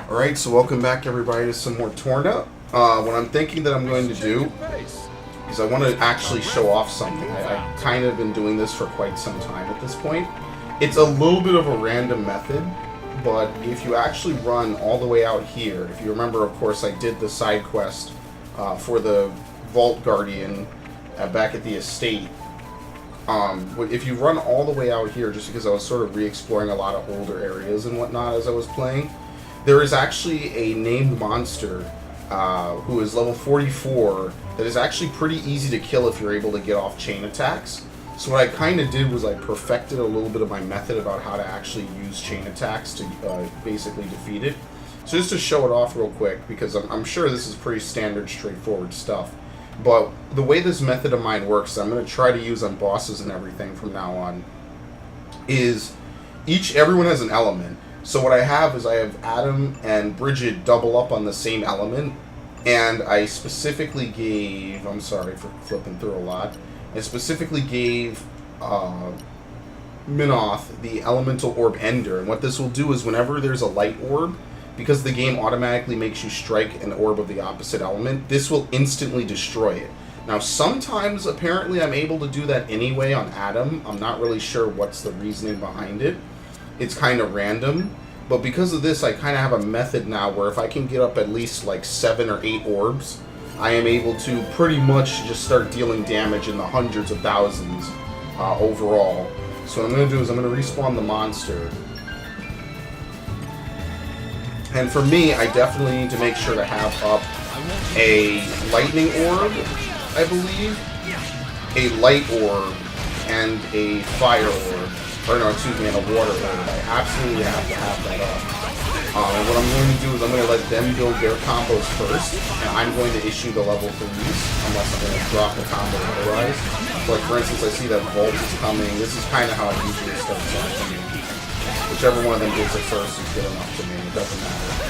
Alright, so welcome back everybody to some more Torna. What I'm thinking that I'm going to do is I want to actually show off something. I've kind of been doing this for quite some time at this point. It's a little bit of a random method, but if you actually run all the way out here, if you remember, of course, I did the side quest for the Vault Guardian back at the estate. If you run all the way out here, just because I was sort of re-exploring a lot of older areas and whatnot as I was playing, there is actually a named monster who is level 44 that is actually pretty easy to kill if you're able to get off chain attacks. So what I kind of did was I perfected a little bit of my method about how to actually use chain attacks to basically defeat it. So just to show it off real quick, because I'm sure this is pretty standard, straightforward stuff. But the way this method of mine works, I'm going to try to use on bosses and everything from now on, is everyone has an element. So what I have is I have Adam and Bridget double up on the same element, and I specifically gave, I'm sorry for flipping through a lot, I specifically gave Minoth the elemental orb Ender, and what this will do is whenever there's a light orb, because the game automatically makes you strike an orb of the opposite element, this will instantly destroy it. Now sometimes apparently I'm able to do that anyway on Adam. I'm not really sure what's the reasoning behind it. It's kind of random, but because of this I kind of have a method now where if I can get up at least like 7 or 8 orbs, I am able to pretty much just start dealing damage in the hundreds of thousands overall. So what I'm going to do is I'm going to respawn the monster. And for me, I definitely need to make sure to have up a lightning orb, I believe, a light orb, and a fire orb. Or no, excuse me, and a water orb. I absolutely have to have that up. And what I'm going to do is I'm going to let them build their combos first, and I'm going to issue the level 3s, unless I'm going to drop the combo otherwise. So like for instance, I see that Vault is coming. This is kind of how it usually starts out for me. Whichever one of them gets it first is good enough to me. It doesn't matter.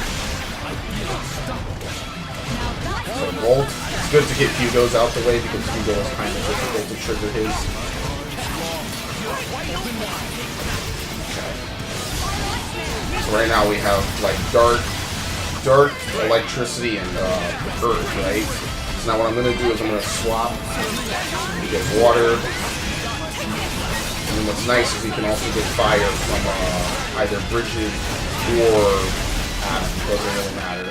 So Vault, it's good to get Hugo's out the way because Hugo is kind of difficult to trigger his. Okay. So right now we have like dark, electricity, and earth, right? So now what I'm going to do is I'm going to swap. We get water. And what's nice is we can also get fire from either Bridget or Adam. It doesn't really matter.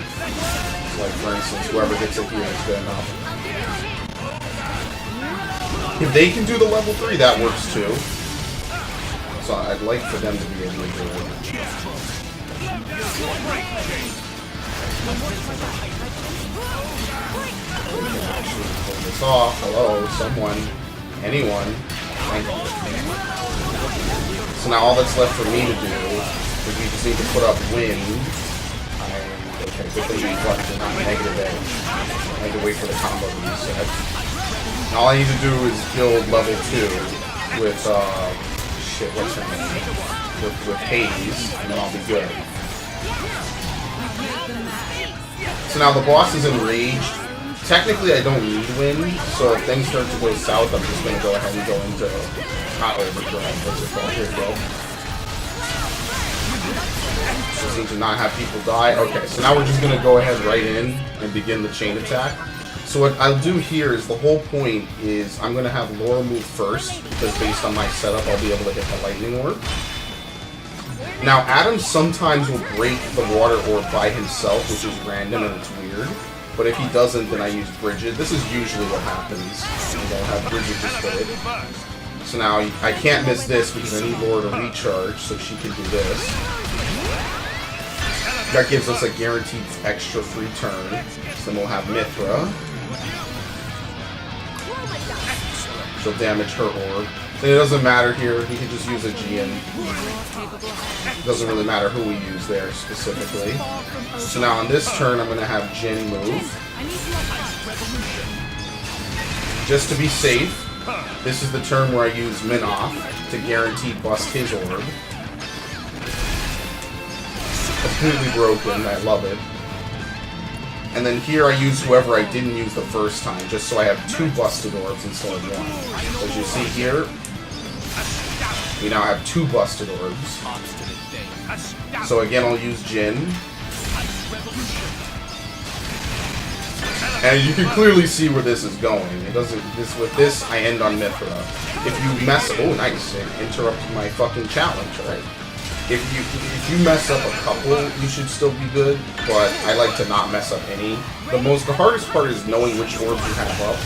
So like for instance, whoever gets it here is good enough. If they can do the level 3, that works too. So I'd like for them to be able to do it. We can actually pull this off. Hello, someone, anyone. Thank you. So now all that's left for me to do is we just need to put up wind. Okay, good thing we plugged in on negative edge. I need to wait for the combo to reset. Now all I need to do is build level 2 with shit, what's her name? With Hades, and then I'll be good. So now the boss is enraged. Technically, I don't need wind, so if things start to go south, I'm just going to go ahead and go into hot overdrive. What's it called? Here we go. Just need to not have people die. Okay, so now we're just going to go ahead right in and begin the chain attack. So what I'll do here is the whole point is I'm going to have Laura move first, because based on my setup, I'll be able to hit the lightning orb. Now, Adam sometimes will break the water orb by himself, which is random and it's weird. But if he doesn't, then I use Bridget. This is usually what happens. I'll have Bridget just hit it. So now I can't miss this because I need Laura to recharge so she can do this. That gives us a guaranteed extra free turn. So then we'll have Mithra. She'll damage her orb. Then it doesn't matter here. We can just use a Gian. It doesn't really matter who we use there specifically. So now on this turn, I'm going to have Jin move. Just to be safe, this is the turn where I use Minoth to guarantee bust his orb. Completely broken. I love it. And then here I use whoever I didn't use the first time, just so I have 2 busted orbs instead of 1. As you see here, we now have 2 busted orbs. So again, I'll use Jin. And you can clearly see where this is going. It doesn't. With this, I end on Mithra. If you mess, oh nice, it interrupted my fucking challenge. Right. If you mess up a couple, you should still be good. But I like to not mess up any. The hardest part is knowing which orbs you have up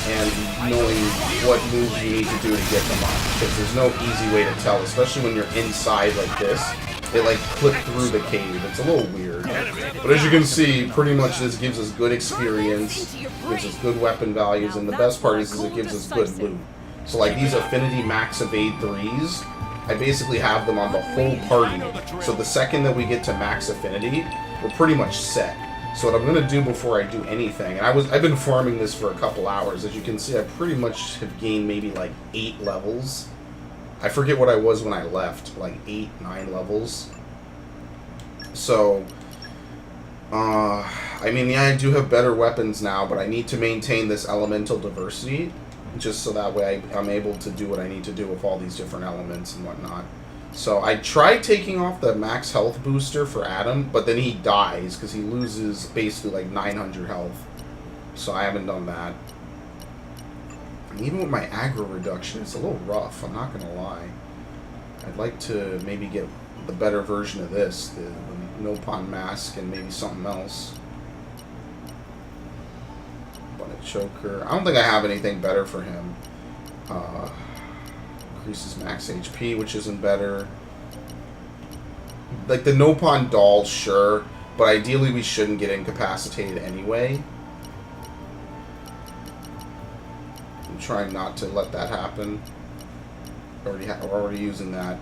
and knowing what moves you need to do to get them up. Because there's no easy way to tell, especially when you're inside like this. It like clipped through the cave. It's a little weird. But as you can see, pretty much this gives us good experience, gives us good weapon values, and the best part is it gives us good loot. So like these Affinity Max Evade 3s, I basically have them on the whole party. So the second that we get to Max Affinity, we're pretty much set. So what I'm going to do before I do anything, and I've been farming this for a couple hours. As you can see, I pretty much have gained maybe like 8 levels. I forget what I was when I left, like 8, 9 levels. So, I mean, yeah, I do have better weapons now, but I need to maintain this elemental diversity, just so that way I'm able to do what I need to do with all these different elements and whatnot. So I tried taking off the max health booster for Adam, but then he dies, because he loses basically like 900 health. So I haven't done that. And even with my aggro reduction, it's a little rough, I'm not going to lie. I'd like to maybe get the better version of this, the Nopon Mask and maybe something else. Bonnet Choker. I don't think I have anything better for him. Increases max HP, which isn't better. Like the Nopon doll, sure, but ideally we shouldn't get incapacitated anyway. Trying not to let that happen. Already using that.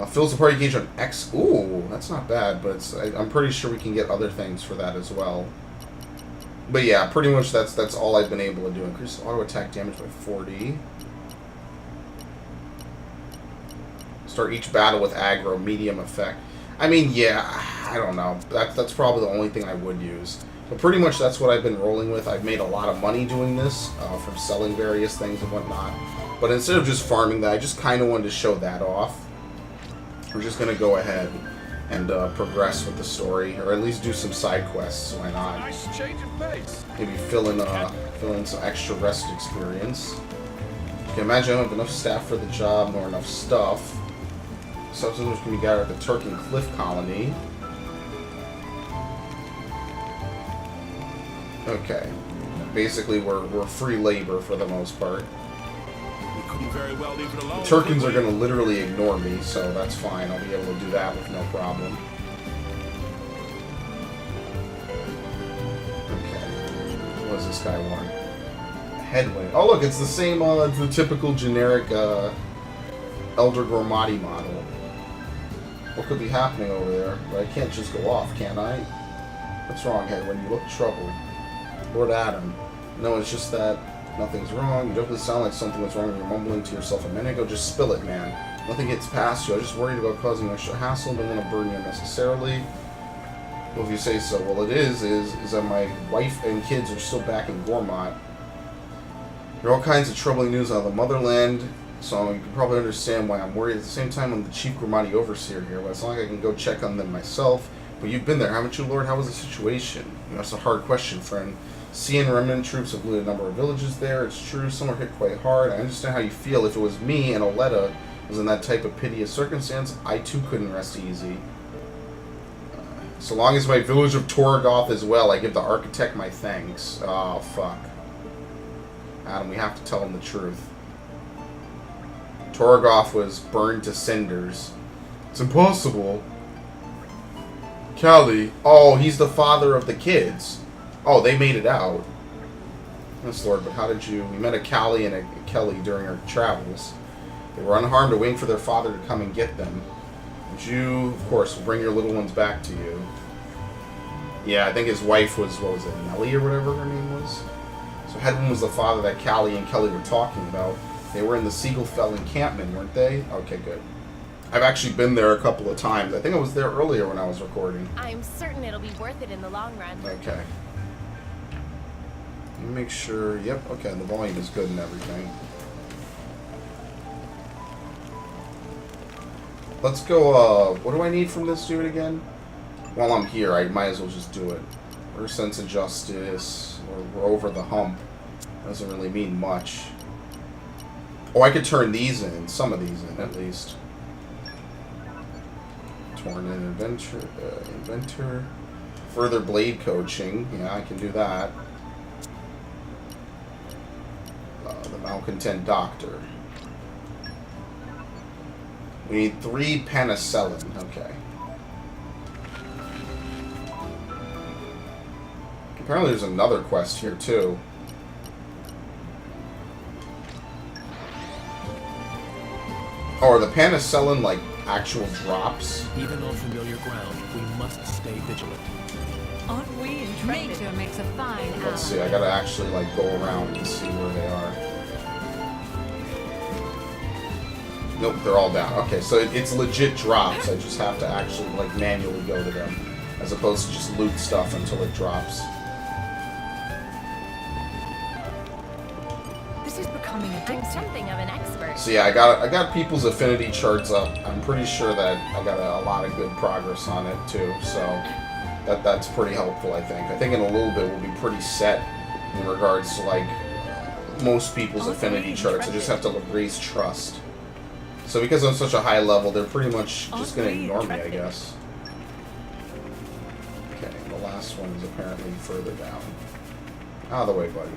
Fills the party gauge on X. Ooh, that's not bad, but I'm pretty sure we can get other things for that as well. But yeah, pretty much that's all I've been able to do. Increase auto attack damage by 40. Start each battle with aggro, medium effect. I mean, yeah, I don't know. That's probably the only thing I would use. But pretty much that's what I've been rolling with. I've made a lot of money doing this from selling various things and whatnot. But instead of just farming that, I just kind of wanted to show that off. We're just going to go ahead and progress with the story, or at least do some side quests. Why not? Nice change of pace. Maybe fill in some extra rest experience. You can imagine I don't have enough staff for the job, nor enough stuff. Substances can be gathered at the Turkin Cliff Colony. Okay. Basically, we're free labor for the most part. We couldn't very well leave it alone. The Turkins are going to literally ignore me, so that's fine. I'll be able to do that with no problem. Okay. What does this guy want? Headwind. Oh, look, it's the same, it's the typical generic Elder Gormati model. What could be happening over there? But I can't just go off, can I? What's wrong, Headwind? You look troubled. Lord Adam. No, it's just that nothing's wrong. You definitely sound like something was wrong. You're mumbling to yourself a minute ago. Just spill it, man. Nothing gets past you. I was just worried about causing extra hassle. Don't want to burden you unnecessarily. Well, if you say so. Well, it is that my wife and kids are still back in Gormott. There are all kinds of troubling news out of the motherland, so you can probably understand why I'm worried. At the same time, I'm the chief Gormati overseer here, but it's not like I can go check on them myself. But you've been there, haven't you, Lord? How was the situation? You know, that's a hard question, friend. CN remnant troops have looted a number of villages there. It's true, some are hit quite hard. I understand how you feel. If it was me and Oleta was in that type of piteous circumstance, I too couldn't rest easy. So long as my village of Torgoth is well, I give the architect my thanks. Oh, fuck. Adam, we have to tell him the truth. Torgoth was burned to cinders. It's impossible. Callie. Oh, he's the father of the kids. Oh, they made it out. Yes, Lord, but how did you... We met a Callie and a Kelly during our travels. They were unharmed, waiting for their father to come and get them. And you, of course, will bring your little ones back to you. Yeah, I think his wife was, what was it, Nellie or whatever her name was? So Hedwin was the father that Callie and Kelly were talking about. They were in the Siegelfeld encampment, weren't they? Okay, good. I've actually been there a couple of times. I think I was there earlier when I was recording. I'm certain it'll be worth it in the long run. Okay. Let me make sure. Yep, okay, the volume is good and everything. Let's go, what do I need from this dude again? while I'm here, I might as well just do it. Or sense of justice, or we're over the hump. Doesn't really mean much. Oh, I could turn these in, some of these in at least. Torna inventor. Further blade coaching. Yeah, I can do that. The malcontent doctor. We need 3 penicillin. Okay. Apparently there's another quest here too. Oh, are the penicillin like actual drops? Even on familiar ground, we must stay vigilant. Aren't we intrepid? Nature makes a fine ally. Let's see, I gotta actually like go around and see where they are. Nope, they're all down. Okay, so it's legit drops. I just have to actually like manually go to them, as opposed to just loot stuff until it drops. This is becoming I'm addictive. something of an expert. So yeah, I got people's affinity charts up. I'm pretty sure that I got a lot of good progress on it too. So that's pretty helpful, I think. I think in a little bit we'll be pretty set in regards to like most people's affinity charts. I just have to raise trust. So because I'm such a high level, they're pretty much just gonna ignore me, I guess. Okay, the last one is apparently further down. Out of the way, buddy.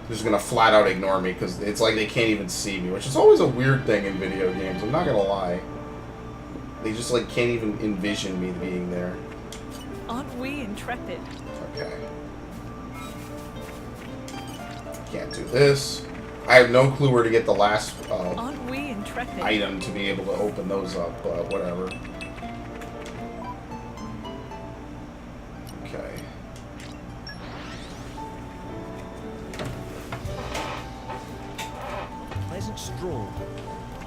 They're just gonna flat out ignore me because it's like they can't even see me, which is always a weird thing in video games. I'm not gonna lie. They just like can't even envision me being there. Aren't we intrepid? Okay. Can't do this. I have no clue where to get the last Aren't we intrepid? item to be able to open those up, but whatever. Okay. Pleasant stroll.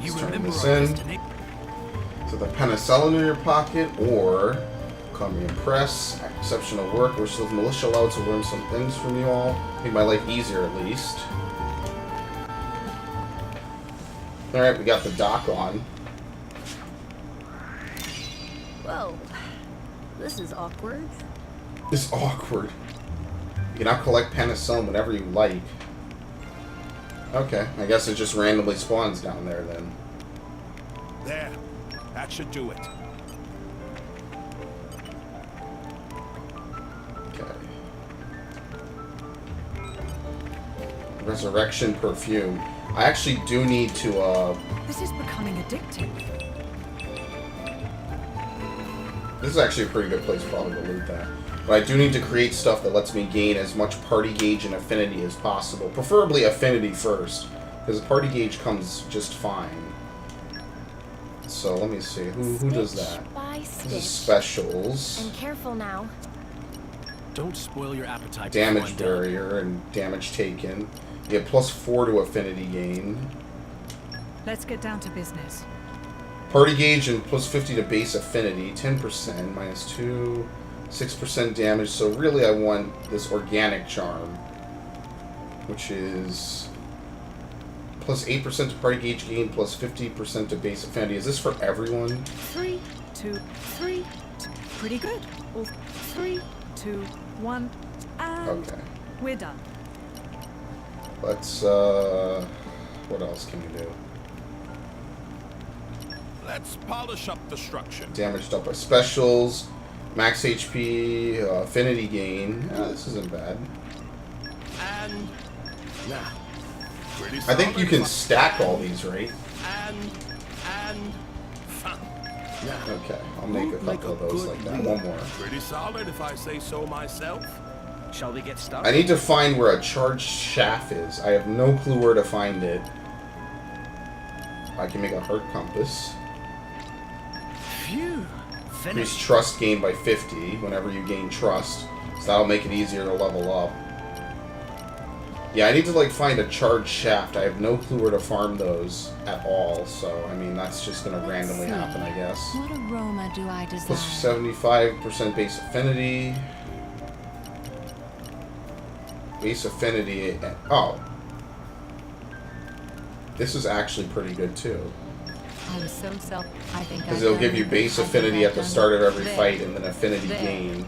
You Let's turn remember this our in. destination. So the penicillin in your pocket, or Columbian Press, exceptional work, which the militia allowed to learn some things from you all. Make my life easier at least. Alright, we got the dock on. Whoa. This is awkward. It's awkward. You can now collect penicillin whenever you like. Okay, I guess it just randomly spawns down there then. There. That should do it. Okay. Resurrection perfume. I actually do need to, This is becoming addictive. this is actually a pretty good place probably to loot that. But I do need to create stuff that lets me gain as much party gauge and affinity as possible. Preferably affinity first, because the party gauge comes just fine. So let me see, who does that? By This is stitch. specials. And careful now. Don't spoil your appetite. Damage before I'm done. barrier and damage taken. You get +4 to affinity gain. Let's get down to business. Party gauge and +50 to base affinity. 10%, -2, 6% damage. So really I want this organic charm, which is +8% to party gauge gain, +50% to base affinity. Is this for everyone? 3, 2, 3. Pretty good. All 3, 2, 1, and Okay. we're done. Let's, what else can we do? Let's polish up the structure. Damaged up by specials, max HP, affinity gain. This isn't bad. And now. Pretty I think you solid. can stack all these, right? And fun. Now. Okay, I'll make a couple of those like that. One more. Pretty solid if I say so myself. Shall we get started? I need to find where a charged shaft is. I have no clue where to find it. I can make a heart compass. Phew. Increase Finished. trust gain by 50 whenever you gain trust. So that'll make it easier to level up. Yeah, I need to like find a charged shaft. I have no clue where to farm those at all. So, I mean, that's just going to randomly happen, I guess. What aroma do I desire? Plus 75% base affinity. Base affinity. Oh. This is actually pretty good too. I'm so self. I think Because I've it'll done- give you base I think affinity I've at the done- start of every there. fight and then affinity There. gain.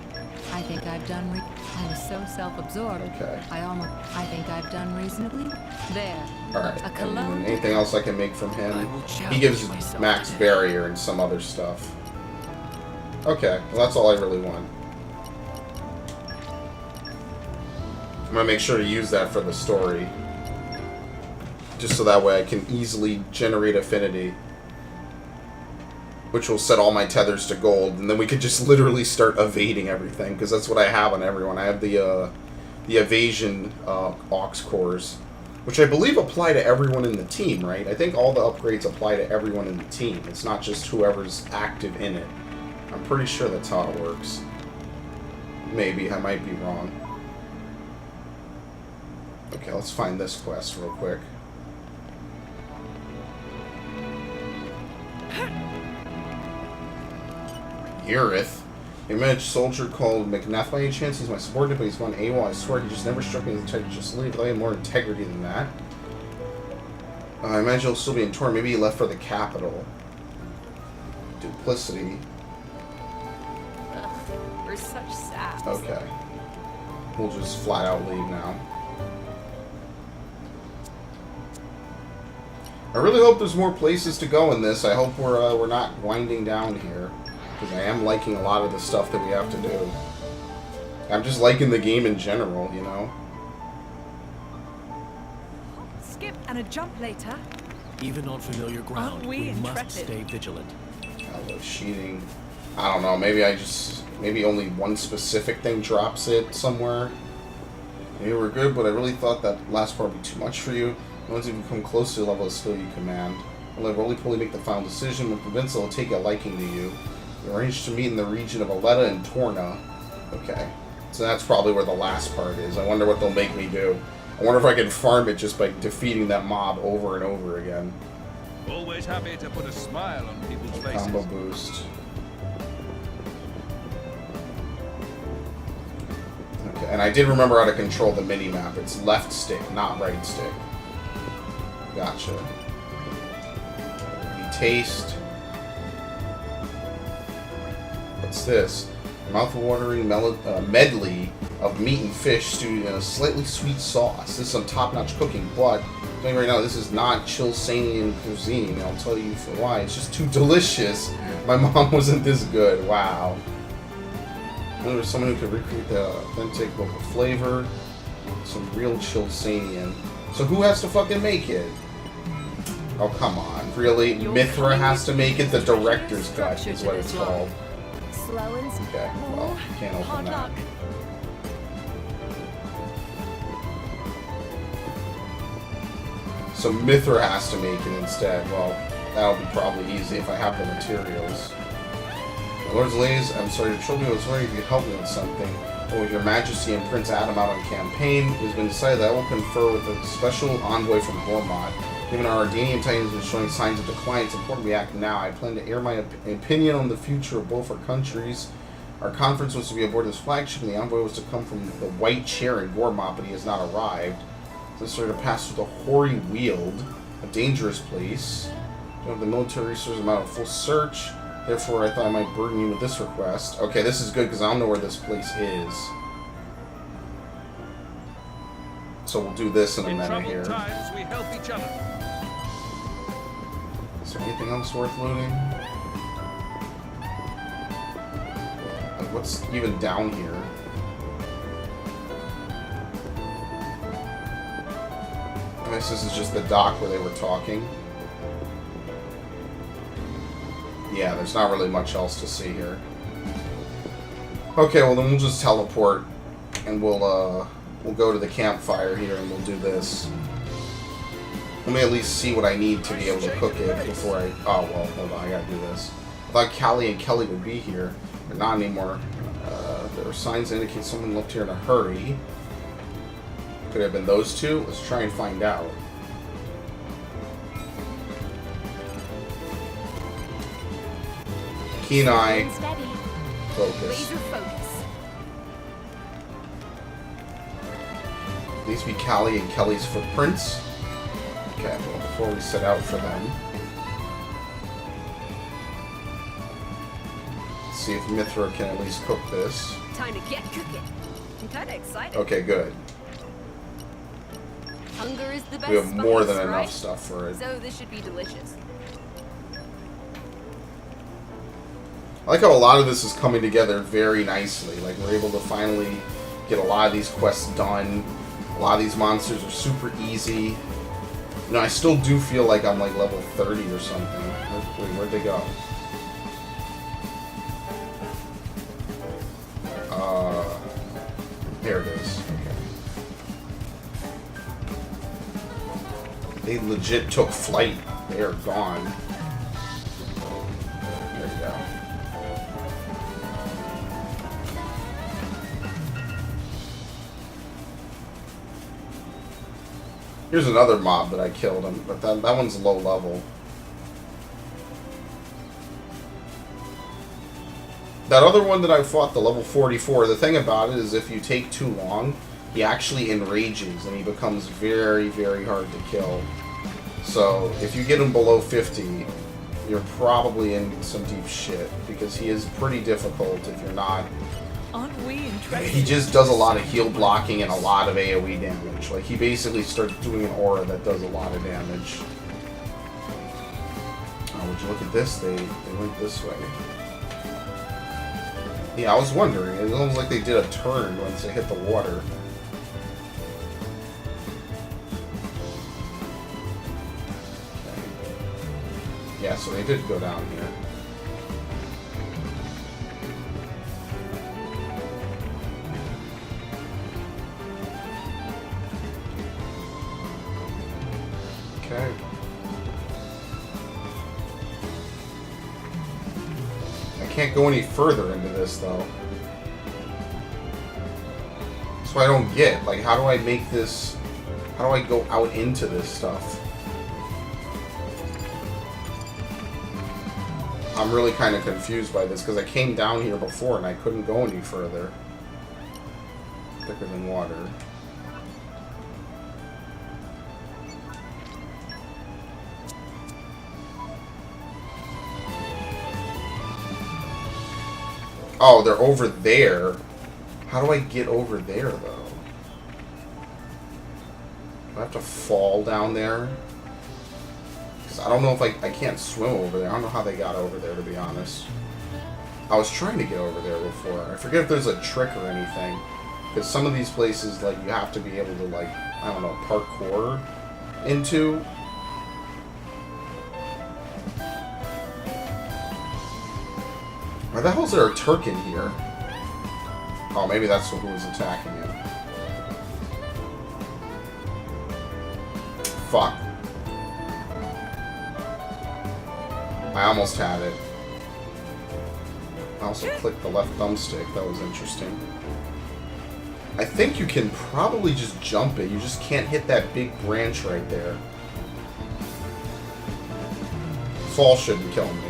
I think I've done. I'm so self-absorbed. Okay. I think I've done reasonably. There. Alright. A And cologne. then anything else I can make from I him? will He challenge gives myself max today. barrier and some other stuff. Okay, well that's all I really want. I'm gonna make sure to use that for the story. Just so that way I can easily generate affinity. Which will set all my tethers to gold, and then we could just literally start evading everything, because that's what I have on everyone. I have the evasion aux cores, which I believe apply to everyone in the team, right? I think all the upgrades apply to everyone in the team. It's not just whoever's active in it. I'm pretty sure that's how it works. Maybe, I might be wrong. Okay, let's find this quest real quick. Urith. A managed soldier called McNath by any chance? He's my subordinate, but he's gone AWOL. I swear he just never struck me as the type to just leave. I have more integrity than that. I imagine he'll still be in Torna. Maybe he left for the capital. Duplicity. Ugh, we're such saps. Okay. We'll just flat out leave now. I really hope there's more places to go in this. I hope we're not winding down here. Because I am liking a lot of the stuff that we have to do. I'm just liking the game in general, you know? Skip and a jump later. Even on familiar ground, Aren't we we must intrepid? stay vigilant. I love cheating. I don't know, maybe maybe only one specific thing drops it somewhere. Maybe we're good, but I really thought that last part would be too much for you. Once you come close to the level of skill you command, I'll let roly-poly make the final decision. When convinced, it'll take a liking to you. We arranged to meet in the region of Aletta and Torna. Okay. So that's probably where the last part is. I wonder what they'll make me do. I wonder if I can farm it just by defeating that mob over and over again. Always happy to put a smile on people's faces. Combo boost. Okay, and I did remember how to control the mini-map. It's left stick, not right stick. Gotcha. Taste. What's this? Mouth-watering medley of meat and fish stewed in a slightly sweet sauce. This is some top-notch cooking, but I'm telling you right now, this is not Chilsanian cuisine. I'll tell you for why. It's just too delicious. My mom wasn't this good. Wow. I wonder if someone who could recreate the authentic local flavor. Some real Chilsanian. So who has to fucking make it? Oh, come on. Really? Mithra has to make it? The director's cut is what it's called. Slow and Okay, well, can't open Hard that. luck. So Mithra has to make it instead. Well, that'll be probably easy if I have the materials. Lords and ladies, I'm sorry to trouble you. I was wondering if you could help me with something. Well, with your majesty and Prince Adam out on campaign, it has been decided that I will confer with a special envoy from Gormott. Given our Ardanian Titan has been showing signs of decline, it's important we act now. I plan to air my opinion on the future of both our countries. Our conference was to be aboard this flagship, and the envoy was to come from the White Chair in Gormott, but he has not arrived. So sort of pass through the Hoary Weald, a dangerous place. Don't have the military resources, I'm out of full search. Therefore, I thought I might burden you with this request. Okay, this is good, because I don't know where this place is. So we'll do this in a In minute troubled here. times, we help each other. Is there anything else worth looting? Like, what's even down here? I guess this is just the dock where they were talking. Yeah, there's not really much else to see here. Okay, well then we'll just teleport, and we'll go to the campfire here, and we'll do this. Let me at least see what I need to be able to cook it before I... Oh, well, hold on, I gotta do this. I thought Callie and Kelly would be here, but not anymore. There are signs that indicate someone left here in a hurry. Could have been those two? Let's try and find out. Keen eye, and steady. focus. Laser focus. These be Callie and Kelly's footprints. Okay, well, before we set out for them. see if Mithra can at least cook this. Time to get cooking. I'm kind of excited. Okay, good. Hunger is the best We have more spice, than right? enough stuff for it. So this should be delicious. I like how a lot of this is coming together very nicely. Like, we're able to finally get a lot of these quests done. A lot of these monsters are super easy. You know, I still do feel like I'm like level 30 or something. Where'd they go? There it is. Okay. They legit took flight. They are gone. There you go. Here's another mob that I killed him, but that one's low level. That other one that I fought, the level 44, the thing about it is if you take too long, he actually enrages and he becomes very, very hard to kill. So if you get him below 50, you're probably in some deep shit, because he is pretty difficult if you're not... Aren't we interested? He just does a lot of heal blocking and a lot of AoE damage. Like, he basically starts doing an aura that does a lot of damage. Oh, would you look at this? They went this way. Yeah, I was wondering. It was almost like they did a turn once they hit the water. Okay. Yeah, so they did go down here. Okay. I can't go any further into this, though. So I don't get, like, how do I make this... How do I go out into this stuff? I'm really kind of confused by this, because I came down here before and I couldn't go any further. Thicker than water. Oh, they're over there. How do I get over there, though? Do I have to fall down there? Because I don't know if I can't swim over there. I don't know how they got over there, to be honest. I was trying to get over there before. I forget if there's a trick or anything. Because some of these places, like, you have to be able to, like, I don't know, parkour into. Why the hell is there a Turk in here? Oh, maybe that's who was attacking him. Fuck. I almost had it. I also clicked the left thumbstick. That was interesting. I think you can probably just jump it. You just can't hit that big branch right there. Fall shouldn't kill me.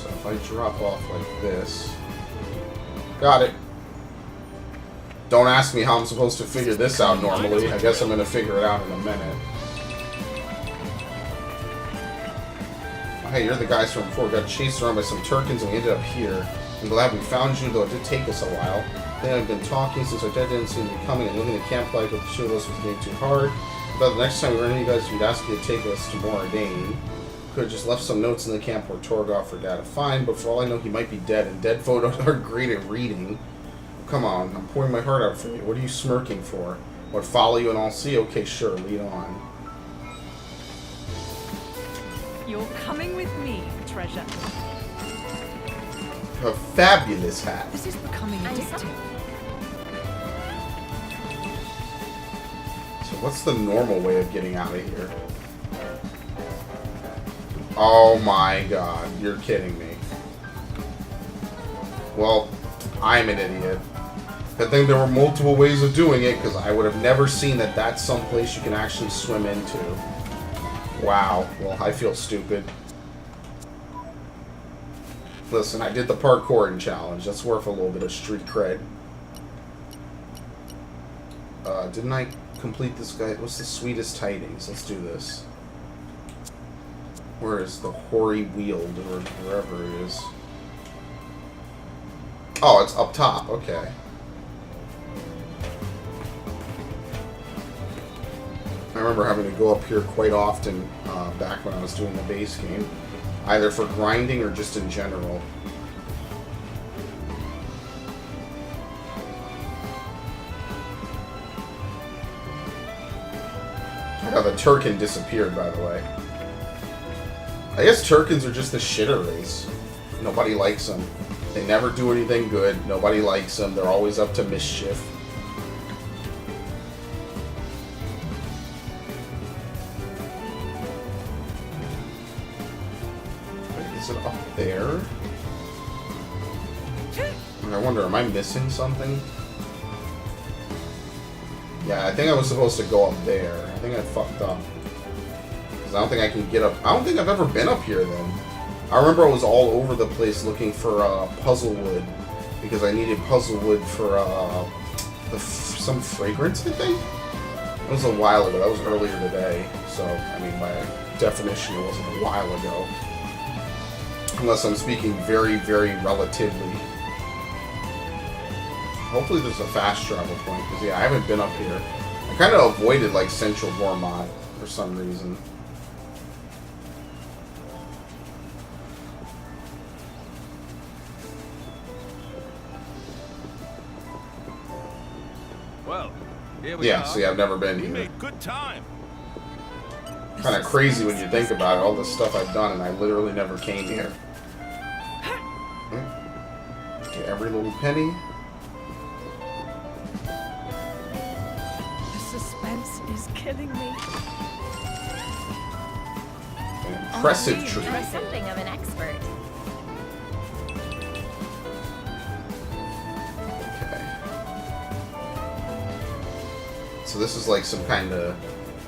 If I drop off like this... Got it. Don't ask me how I'm supposed to figure this out normally. I guess I'm going to figure it out in a minute. Oh, hey, you're the guys from before. Got chased around by some Turkins and we ended up here. I'm glad we found you, though it did take us a while. Then I've been talking since our dad didn't seem to be coming, and living in the campfire with the two of us was getting too hard. But the next time we run into you guys, we'd ask you to take us to Moradane. Could have just left some notes in the camp where Torgoff for Dad to find, but for all I know, he might be dead, and dead photos are great at reading. Come on, I'm pouring my heart out for you. What are you smirking for? What, follow you and I'll see? Okay, sure, lead on. You're coming with me, treasure. A fabulous hat. This is becoming addictive. So what's the normal way of getting out of here? Oh my god, you're kidding me. Well, I'm an idiot. I think there were multiple ways of doing it, because I would have never seen that that's someplace you can actually swim into. Wow, well, I feel stupid. Listen, I did the parkouring challenge. That's worth a little bit of street cred. Didn't I complete this guy? What's the sweetest tidings? Let's do this. Where is the hoary wield, or wherever it is? Oh, it's up top. Okay. I remember having to go up here quite often back when I was doing the base game, either for grinding or just in general. Oh, the Turkin disappeared, by the way. I guess Turkins are just the shitter race. Nobody likes them. They never do anything good. Nobody likes them. They're always up to mischief. Wait, is it up there? I wonder, am I missing something? Yeah, I think I was supposed to go up there. I think I fucked up. Because I don't think I can get up. I don't think I've ever been up here then. I remember I was all over the place looking for puzzle wood. Because I needed puzzle wood for some fragrance, I think? It was a while ago. That was earlier today. So, I mean, by definition, it wasn't a while ago. Unless I'm speaking very, very relatively. Hopefully there's a fast travel point, because yeah, I haven't been up here. I kind of avoided like Central Gourmand for some reason. Well, here we are. Yeah, see, I've never been We here. made good time. Kind of crazy when you think about it, all the stuff I've done, and I literally never came here. Get every little penny. The suspense is killing me. An impressive Oh, tree. You're something of an expert. Okay. So this is like some kind of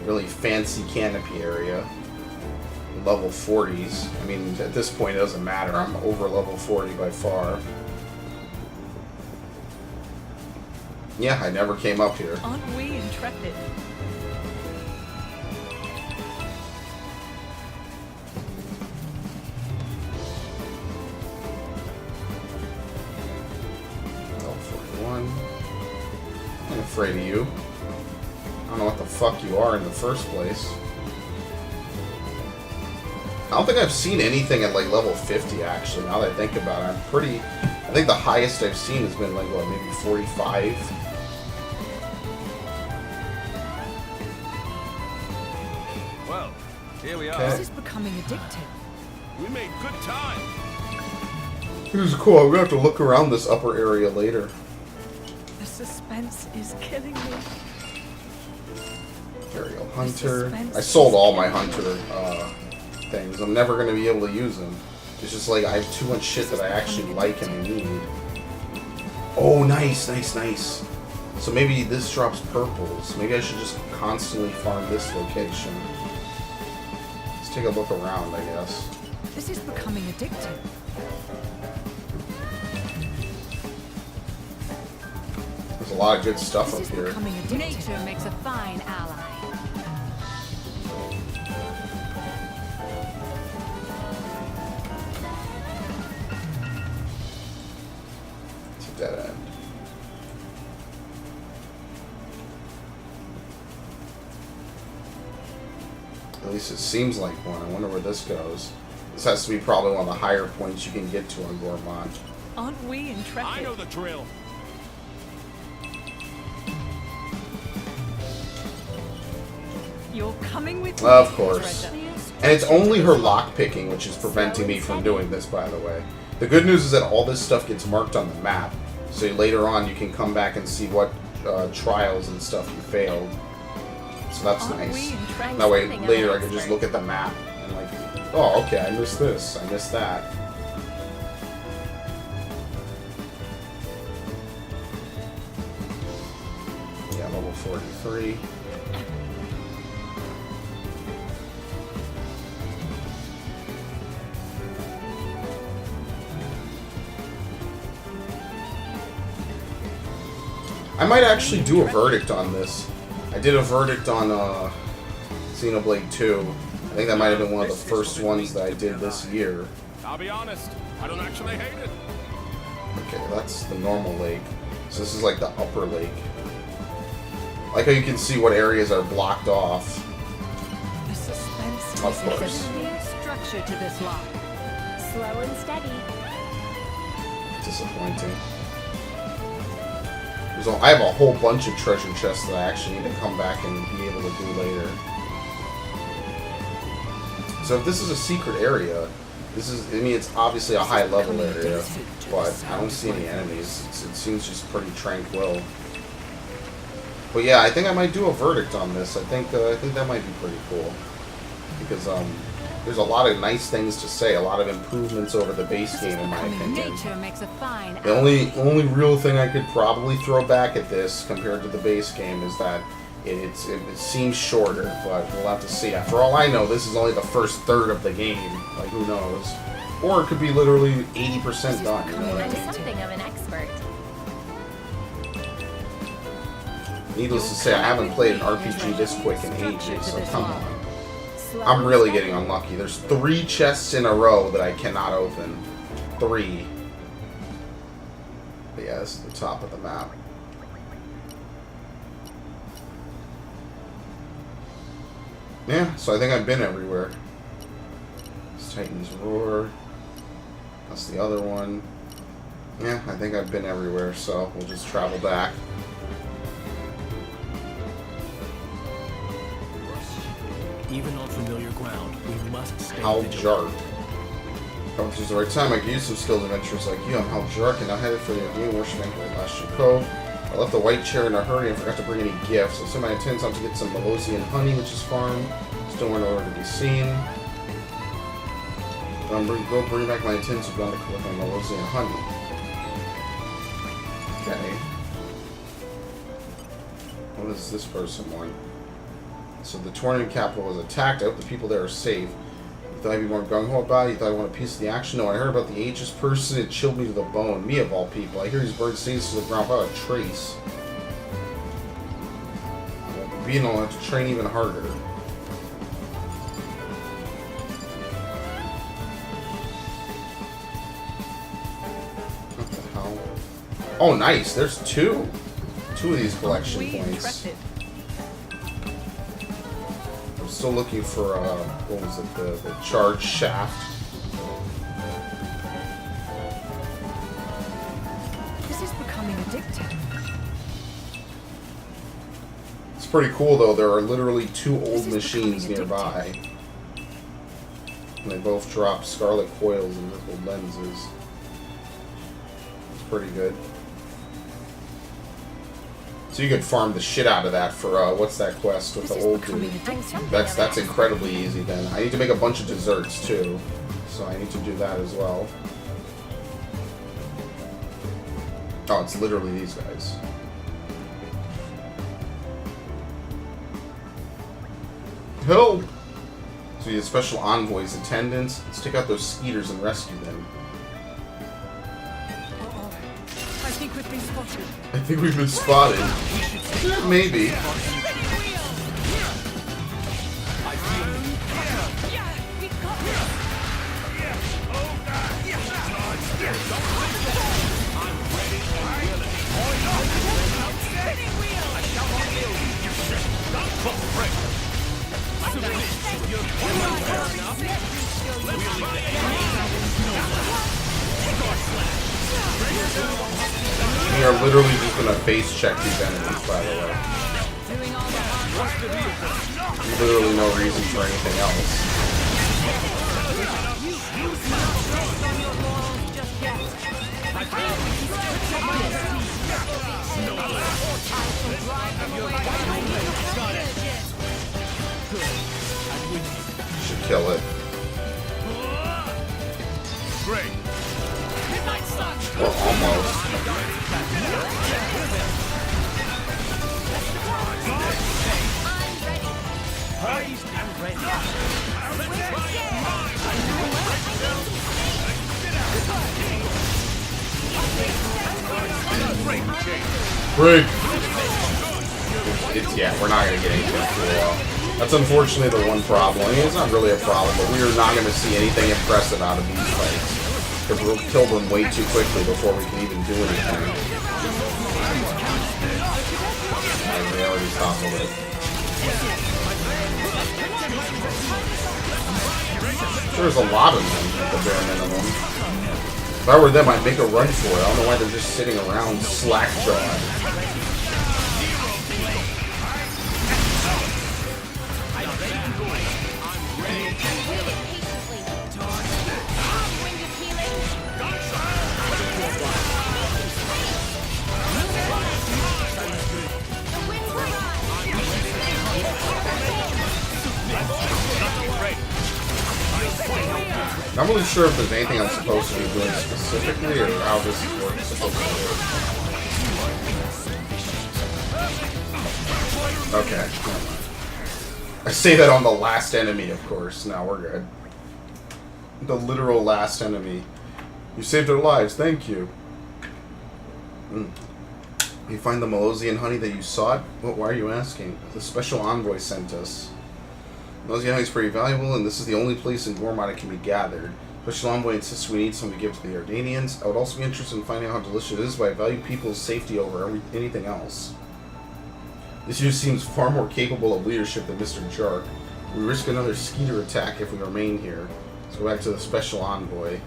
really fancy canopy area. Level 40s. I mean, at this point it doesn't matter. I'm over level 40 by far. Yeah, I never came up here. Aren't we intrepid? Level 41. I'm not afraid of you. I don't know what the fuck you are in the first place. I don't think I've seen anything at like level 50 actually, now that I think about it. I think the highest I've seen has been like, what, maybe 45? Well, here we are. Okay. This is becoming addictive. We made good time. This is cool. I'm gonna have to look around this upper area later. The suspense is killing me. Aerial Hunter. suspense I sold all is my killing Hunter things. I'm never gonna be able to use them. It's just like I have too much shit that I actually like and I need. Oh, nice, nice, nice. So maybe this drops purples. Maybe I should just constantly farm this location. Let's take a look around, I guess. This is becoming addictive. There's a lot of good stuff This up is here. becoming addictive. Nature makes a fine ally. It's a dead end. At least it seems like one. I wonder where this goes. This has to be probably one of the higher points you can get to on Gourmand. Aren't we intrepid? I know the drill. You're coming with me. Of course. treasure. And it's only her lockpicking which is preventing me from doing this, by the way. The good news is that all this stuff gets marked on the map. So later on you can come back and see what trials and stuff you failed. So that's Aren't we nice. intrepid? That way Something of later an I can just expert. look at the map and like, oh, okay, I missed this, I missed that. Yeah, level 43. I might actually do a verdict on this. I did a verdict on Xenoblade 2. I think that might have been one of the first ones that I did this year. I'll be honest, I don't actually hate it. Okay, that's the normal lake. So this is like the upper lake. Like how you can see what areas are blocked off. The suspense Of is course. a clear structure to this lock. Slow and steady. Disappointing. I have a whole bunch of treasure chests that I actually need to come back and be able to do later. So if this is a secret area, this is, I mean, it's obviously a high level area, but I don't see any enemies. It seems just pretty tranquil. But yeah, I think I might do a verdict on this. I think that might be pretty cool. Because there's a lot of nice things to say, a lot of improvements over the base game in my opinion. Nature makes a fine The only real thing I could probably throw back at this compared to the base game is that it seems shorter, but we'll have to see. For all I know, this is only the first third of the game. Like, who knows? Or it could be literally 80% done. You know what I I'm mean? something of an expert. Needless to say, I haven't played an RPG this quick in ages, so come on. I'm really getting unlucky. There's 3 chests in a row that I cannot open. 3. But yeah, this is the top of the map. Yeah, so I think I've been everywhere. It's Titan's Roar. That's the other one. Yeah, I think I've been everywhere, so we'll just travel back. Even on familiar ground, we must stay Hal vigilant. Jark. Oh, this is the right time. I could use some skills adventures like you. I'm Hal Jark, and now headed for the game worshiping at Last Cove. I left the white chair in a hurry and forgot to bring any gifts. So my intents on to get some Melosian honey, which is farmed. Still weren't nowhere to be seen. Go bring back my intents to go to collect my Melosian honey. Okay. What does this person want? So the Torna capital was attacked. I hope the people there are safe. You thought I'd be more gung-ho about it? You thought I want a piece of the action? No, I heard about the aegis person. It chilled me to the bone. Me of all people. I hear these birds singing to the ground without a trace. Being I'll have to train even harder. What the hell? Oh, nice. There's 2. 2 of these collection We points. interested. I'm still looking for, what was it, the charge shaft. This is becoming addictive. It's pretty cool, though. There are literally 2 old machines nearby. And they both drop scarlet coils and rippled lenses. It's pretty good. So you could farm the shit out of that for, what's that quest with the old dude? That's incredibly easy then. I need to make a bunch of desserts too. So I need to do that as well. Oh, it's literally these guys. Help! So you have special envoys, attendants. Let's take out those skeeters and rescue them. I think we've been spotted. I think we've been spotted. Yeah, maybe. We are literally just gonna face check these enemies, by the way. There's literally no reason for anything else. Should kill it. Great. Well, almost. Poised and ready. Break! Yeah, we're not going to get anything cool. That's unfortunately the one problem. I mean, it's not really a problem, but we are not going to see anything impressive out of these fights. Because we'll kill them way too quickly before we can even do anything. And they already toppled it. There's a lot of them at the bare minimum. If I were them, I'd make a run for it. I don't know why they're just sitting around slack-jawed. I'm not really sure if there's anything I'm supposed to be doing specifically or how this works supposed to work. Okay, never mind. I say that on the last enemy, of course. Now we're good. The literal last enemy. You saved our lives, thank you. You find the Malosian honey that you sought? Why are you asking? The special envoy sent us. Malosian honey is pretty valuable, and this is the only place in Gormod it can be gathered. Special envoy insists we need some to give to the Ardanians. I would also be interested in finding out how delicious it is, but I value people's safety over anything else. This youth seems far more capable of leadership than Mr. Jark. We risk another Skeeter attack if we remain here. Let's go back to the special envoy.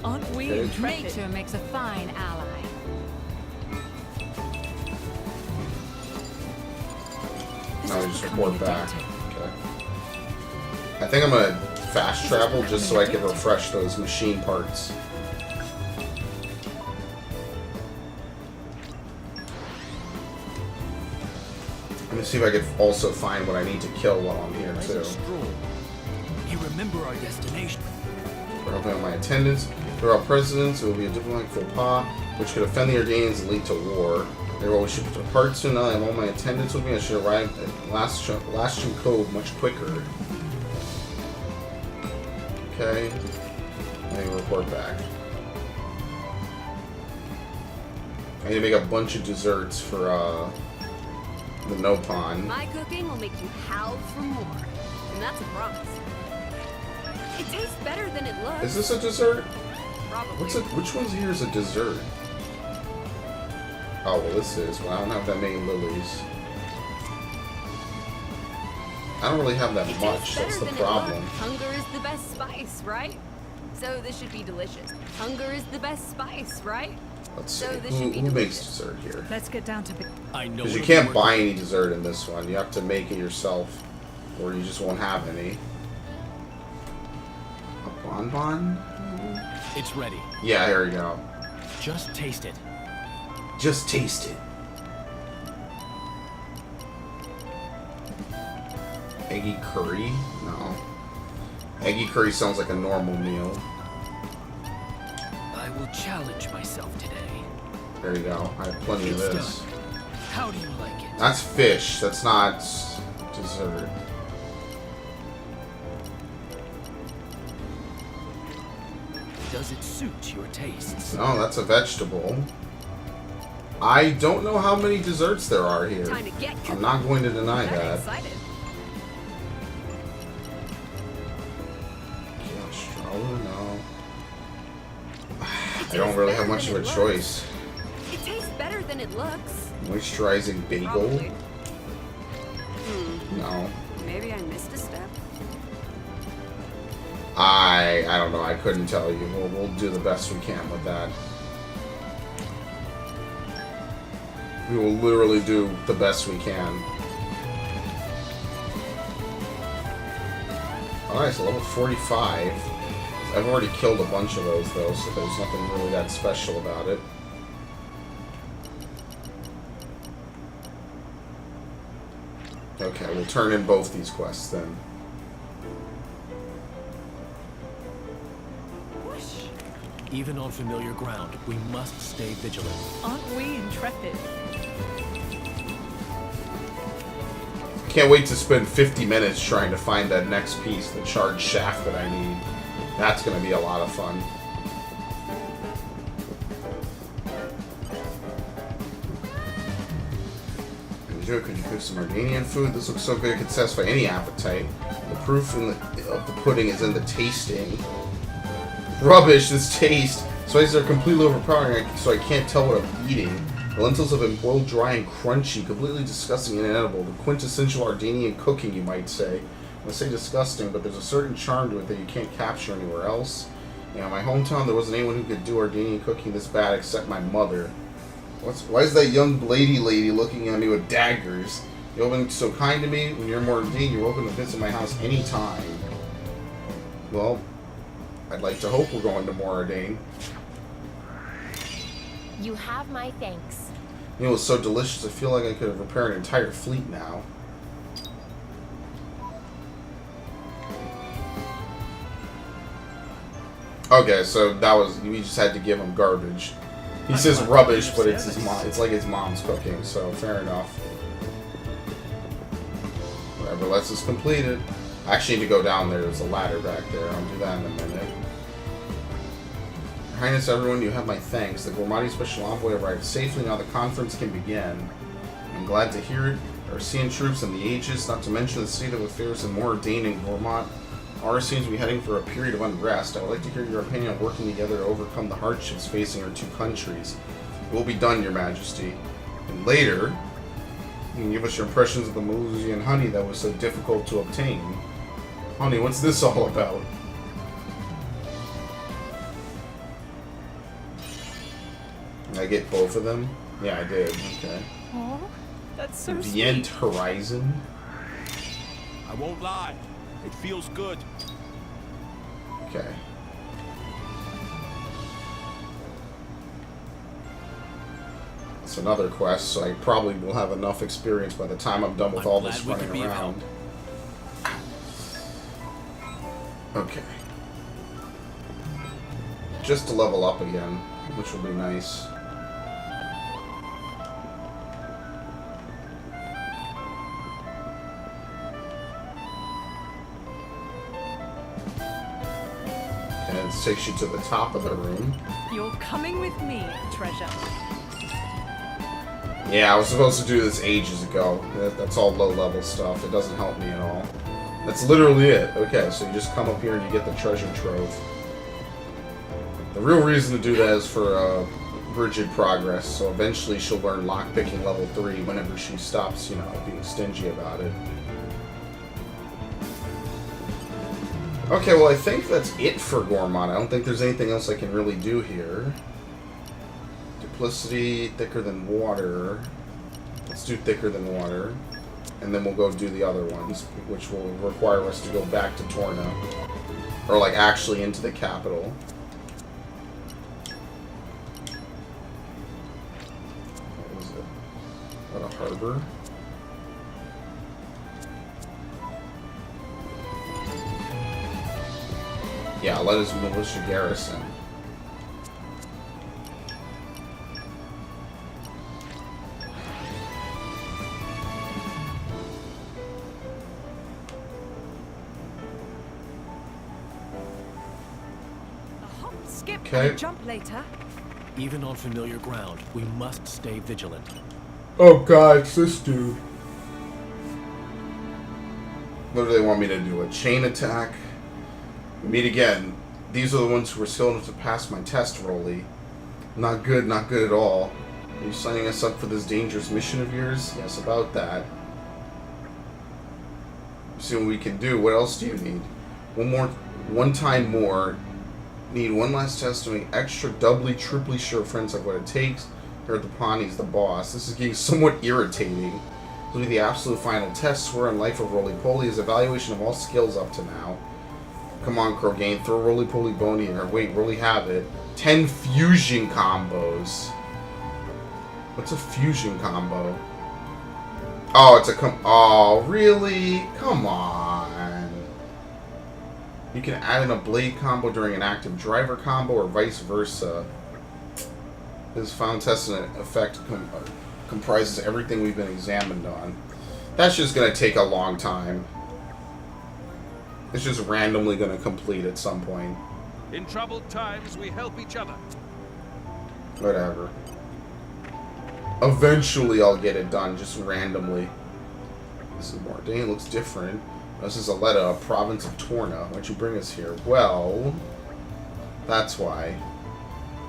Aren't we Okay. intrepid? Nature makes a fine ally. Now we just report back. Okay. I think I'm gonna fast travel just so I can refresh those machine parts. Let me see if I can also find what I need to kill while I'm here too. You remember our destination. For helping out my attendants. Through our presidents, it will be a diplomatic faux pas, which could offend the Ardanians and lead to war. Therefore, we should depart soon. Now I have all my attendants with me. I should arrive at Lasham Cove much quicker. Okay. Let me report back. I need to make a bunch of desserts for the Nopon. My cooking will make you howl for more. And that's a promise. It tastes better than it looks. Is this a dessert? Probably. What's it? Which one's here is a dessert? Oh, well, this is. Well, I don't have that many lilies. I don't really have that It much. tastes That's better the than it problem. looks. Hunger is the best spice, right? So this should be delicious. Hunger is the best spice, right? Let's see. So this should be Who makes delicious. dessert here? Let's get down to I know. Because you it'll can't be buy worth any dessert in this one. You have to make it yourself, or you just won't have any. A bonbon? it. It's ready. Yeah, here we go. Just taste it. Just taste it. Eggy curry? No. Eggy curry sounds like a normal meal. I will challenge myself today. There you go. I have plenty of It's this. done. How do you like it? That's fish. That's not dessert. Does it suit your tastes? No, that's a vegetable. I don't know how many desserts there are here. Time to get I'm cooking. not going to deny I'm that. excited. Stroller, no. I don't really have much of a choice. It tastes better than it looks. Moisturizing bagel? Probably. No. Maybe I missed a step. I don't know. I couldn't tell you. We'll do the best we can with that. We will literally do the best we can. Alright, so level 45. I've already killed a bunch of those, though, so there's nothing really that special about it. Okay, we'll turn in both these quests, then. Even on familiar ground, we must stay vigilant. Aren't we intrepid? Can't wait to spend 50 minutes trying to find that next piece, the charged shaft that I need. That's going to be a lot of fun. do it. Could you cook some Armenian food? This looks so good it could satisfy any appetite. The proof of the pudding is in the tasting. Rubbish, this taste. Spices are completely overpowering, so I can't tell what I'm eating. The lentils have been boiled dry and crunchy, completely disgusting and inedible. The quintessential Ardenian cooking, you might say. I say disgusting, but there's a certain charm to it that you can't capture anywhere else. You know, in my hometown, there wasn't anyone who could do Ardenian cooking this bad except my mother. Why is that young lady looking at me with daggers? You've been so kind to me. When you're more Ardenian, you're welcome to visit my house anytime. Well, I'd like to hope we're going to Moradane. You have my thanks. The meal was so delicious, I feel like I could have repaired an entire fleet now. Okay, so that was, we just had to give him garbage. He says rubbish, but it's his mom. It's like his mom's cooking, so fair enough. Whatever, let's just complete it. I actually need to go down there. There's a ladder back there. I'll do that in a minute. Your Highness, everyone, you have my thanks. The Gormati Special Envoy arrived safely. Now the conference can begin. I'm glad to hear it. Our Arcean troops and the Aegis, not to mention the state of affairs in Moradane and Gormont, our seems to be heading for a period of unrest. I would like to hear your opinion on working together to overcome the hardships facing our two countries. It will be done, Your Majesty. And later, you can give us your impressions of the Malusian honey that was so difficult to obtain. Honey, what's this all about? Did I get both of them? Yeah, I did. Okay. Oh, that's so The sweet. End Horizon. I won't lie. It feels good. Okay. It's another quest, so I probably will have enough experience by the time I'm done with all this glad we could running be of around. Okay. Just to level up again, which will be nice. And it takes you to the top of the room. You're coming with me, treasure. Yeah, I was supposed to do this ages ago. That's all low-level stuff. It doesn't help me at all. That's literally it. Okay, so you just come up here and you get the treasure trove. The real reason to do that is for Bridget progress, so eventually she'll learn lockpicking level 3 whenever she stops, you know, being stingy about it. Okay, well I think that's it for Gormont. I don't think there's anything else I can really do here. Duplicity, thicker than water. Let's do thicker than water. And then we'll go do the other ones, which will require us to go back to Torna. Or, like, actually into the capital. What is it? What, a harbor? Yeah, let us militia garrison. A hop, skip, Okay. and jump later. Even on familiar ground, we must stay vigilant. Oh god, it's this dude. What do they want me to do? A chain attack? Meet again. These are the ones who were skilled enough to pass my test, Rolly. Not good at all. Are you signing us up for this dangerous mission of yours? Yes, about that. See what we can do. What else do you need? One time more. Need one last test to make extra, doubly, triply sure friends of what it takes. Here at the Pawnee's the boss. This is getting somewhat irritating. This will be the absolute final test. Swear on life of Roly-Poly is evaluation of all skills up to now. Come on, Crogain, throw Roly-Poly Boney in her. Wait, really have it. 10 fusion combos. What's a fusion combo? Oh, it's a oh, really? Come on. You can add in a blade combo during an active driver combo or vice versa. This found test and effect comprises everything we've been examined on. That's just going to take a long time. It's just randomly going to complete at some point. In troubled times, we help each other. Whatever. Eventually I'll get it done, just randomly. This is more. Dang, it looks different. This is Aletta, a province of Torna. Why'd you bring us here? Well, that's why.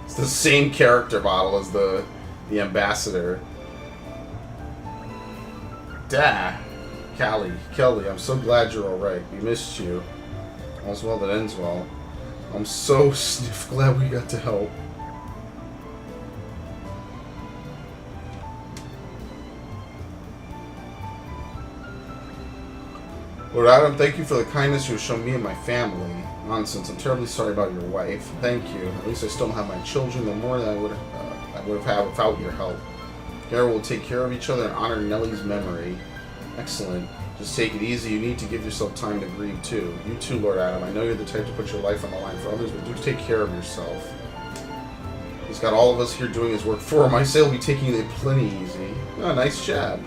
It's the same character model as the ambassador. Kelly, I'm so glad you're alright. We missed you. All's well that ends well. I'm so sniff glad we got to help. Lord Adam, thank you for the kindness you have shown me and my family. Nonsense, I'm terribly sorry about your wife. Thank you. At least I still don't have my children, the more than I would have had without your help. Together we'll take care of each other and honor Nellie's memory. Excellent. Just take it easy. You need to give yourself time to grieve, too. You too, Lord Adam. I know you're the type to put your life on the line for others, but do take care of yourself. He's got all of us here doing his work for him. I say we'll be taking it plenty easy. Oh, nice job.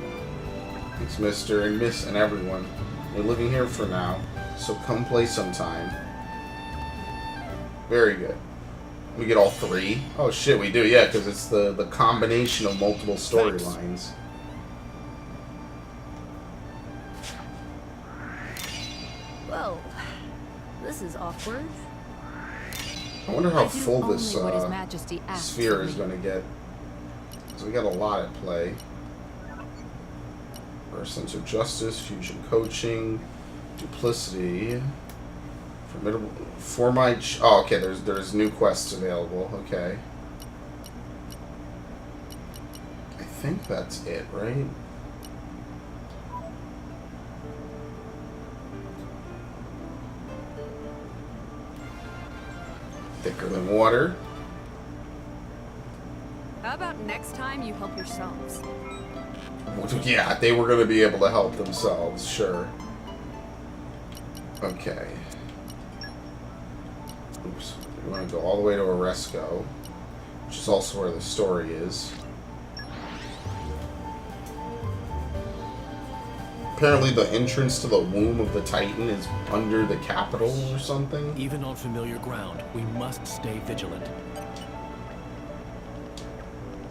Thanks, Mr. and Miss and everyone. We're living here for now, so come play sometime. Very good. We get all three? Oh shit, we do, yeah, because it's the combination of multiple storylines. Whoa, this is awkward. I wonder how full only this what His Majesty asks sphere of is me. going to get. So we got a lot at play. Our sense of justice, fusion coaching, duplicity, formidable. For my oh, okay. There's new quests available. Okay. I think that's it, right? Thicker than water. How about next time you help yourselves? Yeah, they were going to be able to help themselves, sure. Okay. Oops. We want to go all the way to Oresco, which is also where the story is. Apparently the entrance to the womb of the Titan is under the capital or something. Even on familiar ground, we must stay vigilant.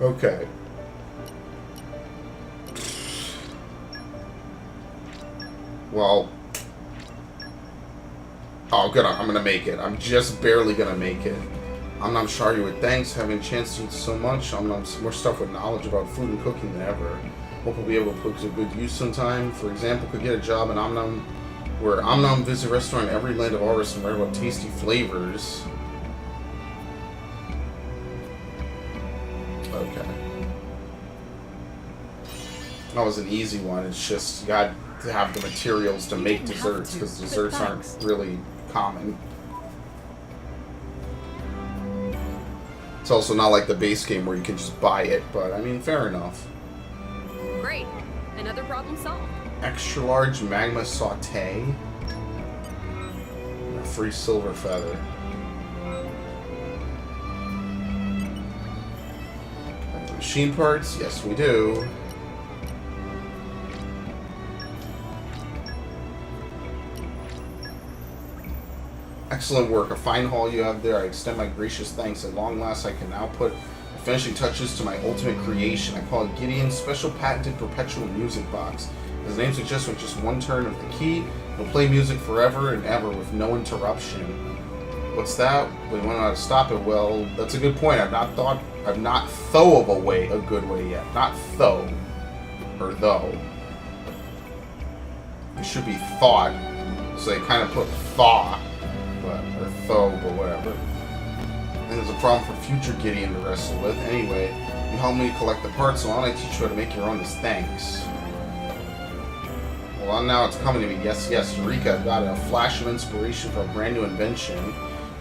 Okay. Well. Oh, good. I'm gonna make it. I'm just barely gonna make it. I'm sorry with thanks. Having a chance to eat so much. I'm more stuff with knowledge about food and cooking than ever. Hope we'll be able to put to good use sometime. For example, could get a job in Omnum, where Omnum visit a restaurant in every land of Aurus and write about tasty flavors. Okay. That was an easy one. It's just you got to have the materials to make desserts, because desserts aren't really common. It's also not like the base game where you can just buy it, but I mean, fair enough. Great. Another problem solved. Extra large magma saute. And a free silver feather. Machine parts? Yes, we do. Excellent work. A fine haul you have there. I extend my gracious thanks. At long last, I can now put the finishing touches to my ultimate creation. I call it Gideon's special patented perpetual music box. As the name suggests, with just one turn of the key, it'll play music forever and ever with no interruption. What's that? We won't know how to stop it. Well, that's a good point. I've not thought of a good way yet. Not though, or though. It should be thought. So they kind of put thaw. Or though, but whatever. And there's a problem for future Gideon to wrestle with. Anyway, you help me collect the parts, so why don't I teach you how to make your own as thanks? Well, now it's coming to me. Yes, Eureka, I've got a flash of inspiration for a brand new invention.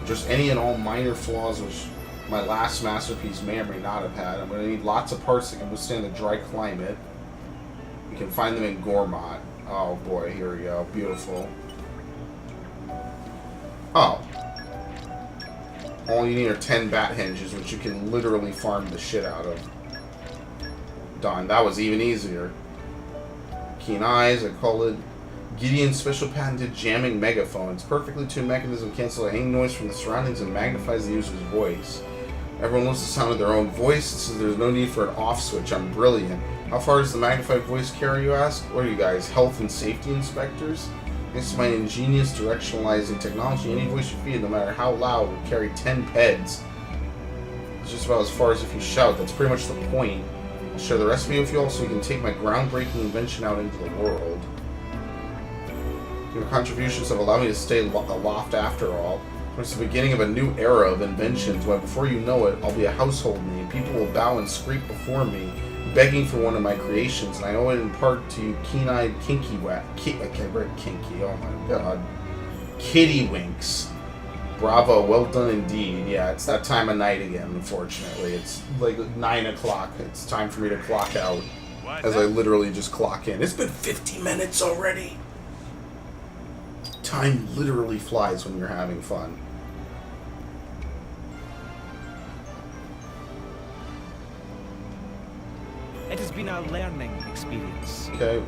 Just any and all minor flaws which my last masterpiece may or may not have had. I'm going to need lots of parts that can withstand the dry climate. You can find them in Gormott. Oh boy, here we go. Beautiful. Oh. All you need are 10 bat hinges, which you can literally farm the shit out of. Done. That was even easier. Keen eyes, I call it Gideon's special patented jamming megaphone. It's perfectly tuned mechanism cancels any noise from the surroundings and magnifies the user's voice. Everyone loves the sound of their own voice, so there's no need for an off switch. I'm brilliant. How far does the magnified voice carry, you ask? What are you guys, health and safety inspectors? Thanks to my ingenious directionalizing technology, any voice you feed, no matter how loud, will carry 10 peds. It's just about as far as if you shout. That's pretty much the point. I'll share the recipe with you all so you can take my groundbreaking invention out into the world. Your contributions have allowed me to stay aloft after all. It's the beginning of a new era of inventions, where before you know it, I'll be a household name. People will bow and scrape before me, begging for one of my creations, and I owe it in part to you keen-eyed kinky kinky, oh my god. Kitty winks. Bravo, well done indeed. Yeah, it's that time of night again, unfortunately. It's like 9 o'clock. It's time for me to clock out, as I literally just clock in. It's been 50 minutes already. Time literally flies when you're having fun. It has been a learning experience. Okay.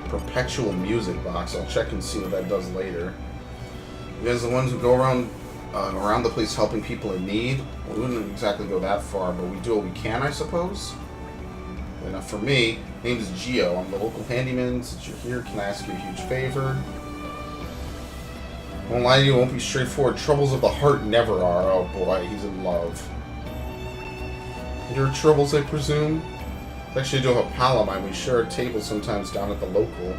Perpetual music box. I'll check and see what that does later. You guys are the ones who go around the place helping people in need. Well, we wouldn't exactly go that far, but we do what we can, I suppose. Now, for me, my name is Gio. I'm the local handyman. Since you're here, can I ask you a huge favor? I won't lie to you, it won't be straightforward. Troubles of the heart never are. Oh boy, he's in love. Your troubles, I presume? Actually, I do have a pal of mine. We share a table sometimes down at the local.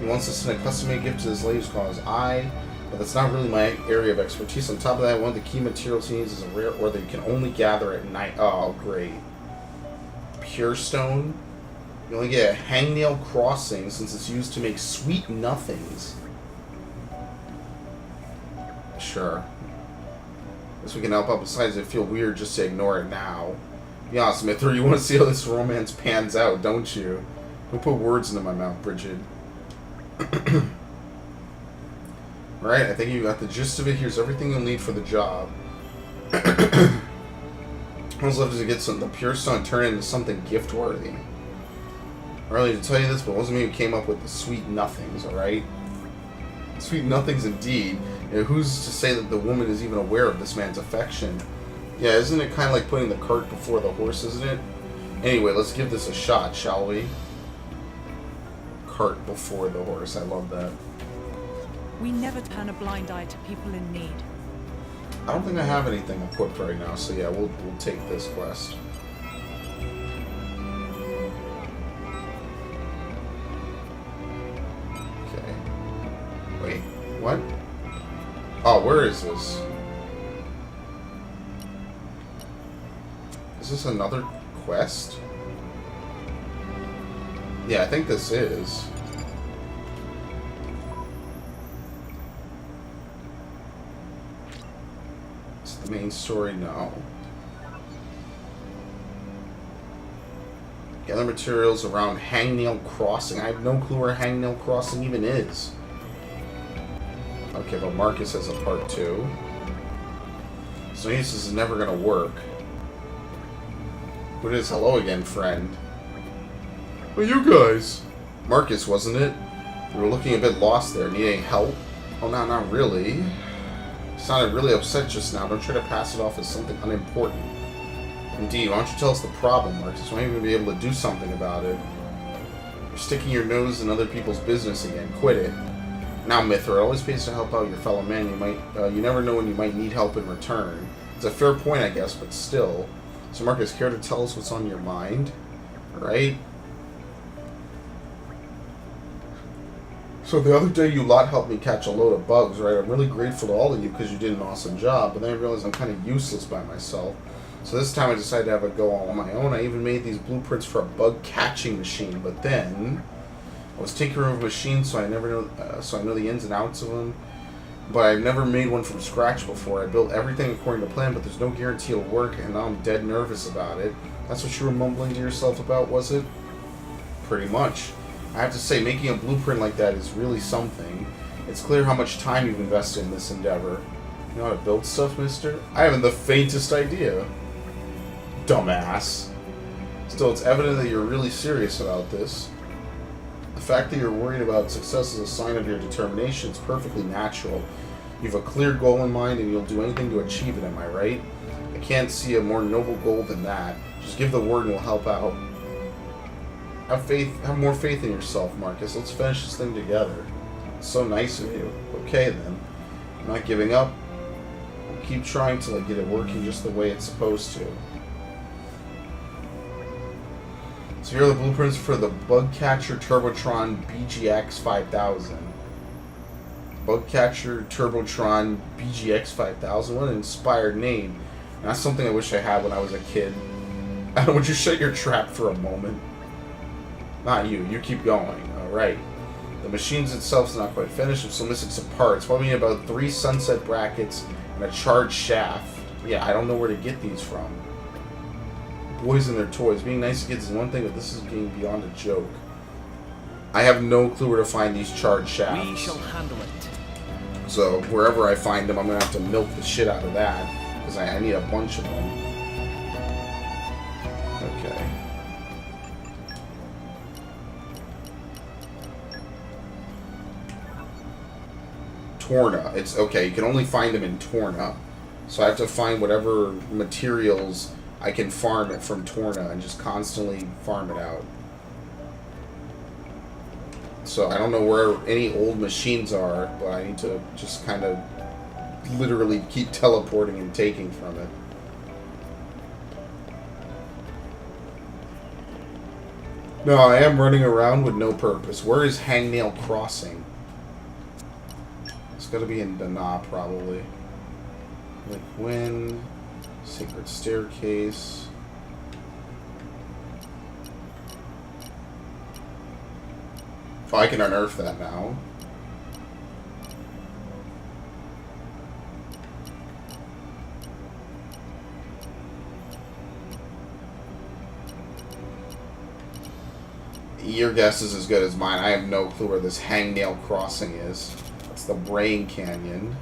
He wants to send a custom-made gift to his lady's cause. But that's not really my area of expertise. On top of that, one of the key materials he needs is a rare ore that you can only gather at night. Oh, great. Pure stone? You only get a hangnail crossing since it's used to make sweet nothings. Sure. Guess we can help out. Besides, I feel weird just to ignore it now. Be honest, Mithra, you want to see how this romance pans out, don't you? Don't put words into my mouth, Bridget. Alright, I think you got the gist of it. Here's everything you'll need for the job. What's left is to get the pure stone and turn it into something gift-worthy. Early to tell you this, but it wasn't me who came up with the sweet nothings, alright? Sweet nothings indeed. You know, who's to say that the woman is even aware of this man's affection? Yeah, isn't it kind of like putting the cart before the horse, isn't it? Anyway, let's give this a shot, shall we? Cart before the horse. I love that. We never turn a blind eye to people in need. I don't think I have anything equipped right now, so yeah, we'll take this quest. Okay. Wait, what? Oh, where is this? Is this another quest? Yeah, I think this is. It's the main story, no. Gather materials around Hangnail Crossing. I have no clue where Hangnail Crossing even is. Okay, but Marcus has a part 2. So this is never gonna work. What is hello again, friend? Well, you guys. Marcus, wasn't it? You were looking a bit lost there. Needing help? Oh, no, not really. You sounded really upset just now. Don't try to pass it off as something unimportant. Indeed, why don't you tell us the problem, Marcus? Why don't you even be able to do something about it? You're sticking your nose in other people's business again. Quit it. Now, Mithra, it always pays to help out your fellow man. You never know when you might need help in return. It's a fair point, I guess, but still. So, Marcus, care to tell us what's on your mind? Alright? So, the other day you lot helped me catch a load of bugs, right? I'm really grateful to all of you because you did an awesome job, but then I realized I'm kind of useless by myself. So this time I decided to have a go all on my own. I even made these blueprints for a bug catching machine, but then I was tinkering with machines, so I know the ins and outs of them. But I've never made one from scratch before. I built everything according to plan, but there's no guarantee it'll work, and now I'm dead nervous about it. That's what you were mumbling to yourself about, was it? Pretty much. I have to say, making a blueprint like that is really something. It's clear how much time you've invested in this endeavor. You know how to build stuff, mister? I haven't the faintest idea. Dumbass. Still, it's evident that you're really serious about this. The fact that you're worried about success is a sign of your determination. It's perfectly natural. You have a clear goal in mind and you'll do anything to achieve it, am I right? can't see a more noble goal than that. Just give the word and we'll help out. Have faith. Have more faith in yourself, Marcus. Let's finish this thing together. It's so nice of you. Okay, then. I'm not giving up. We'll keep trying till I get it working just the way it's supposed to. So here are the blueprints for the Bugcatcher Turbotron BGX 5000. Bugcatcher Turbotron BGX 5000. What an inspired name. And that's something I wish I had when I was a kid. Would you shut your trap for a moment? Not you. You keep going. Alright. The machines itself is not quite finished. I'm still missing some parts. Probably about 3 sunset brackets and a charged shaft. Yeah, I don't know where to get these from. Boys and their toys. Being nice to kids is one thing, but this is getting beyond a joke. I have no clue where to find these charged shafts. We shall handle it. So, wherever I find them, I'm going to have to milk the shit out of that. Because I need a bunch of them. Okay. Torna. It's okay, you can only find them in Torna. So I have to find whatever materials I can farm it from Torna and just constantly farm it out. So I don't know where any old machines are, but I need to just kind of literally keep teleporting and taking from it. No, I am running around with no purpose. Where is Hangnail Crossing? It's gotta be in Dana, probably. Like when... Secret Staircase... Oh, I can unearth that now. Your guess is as good as mine. I have no clue where this Hangnail Crossing is. That's the Brain Canyon.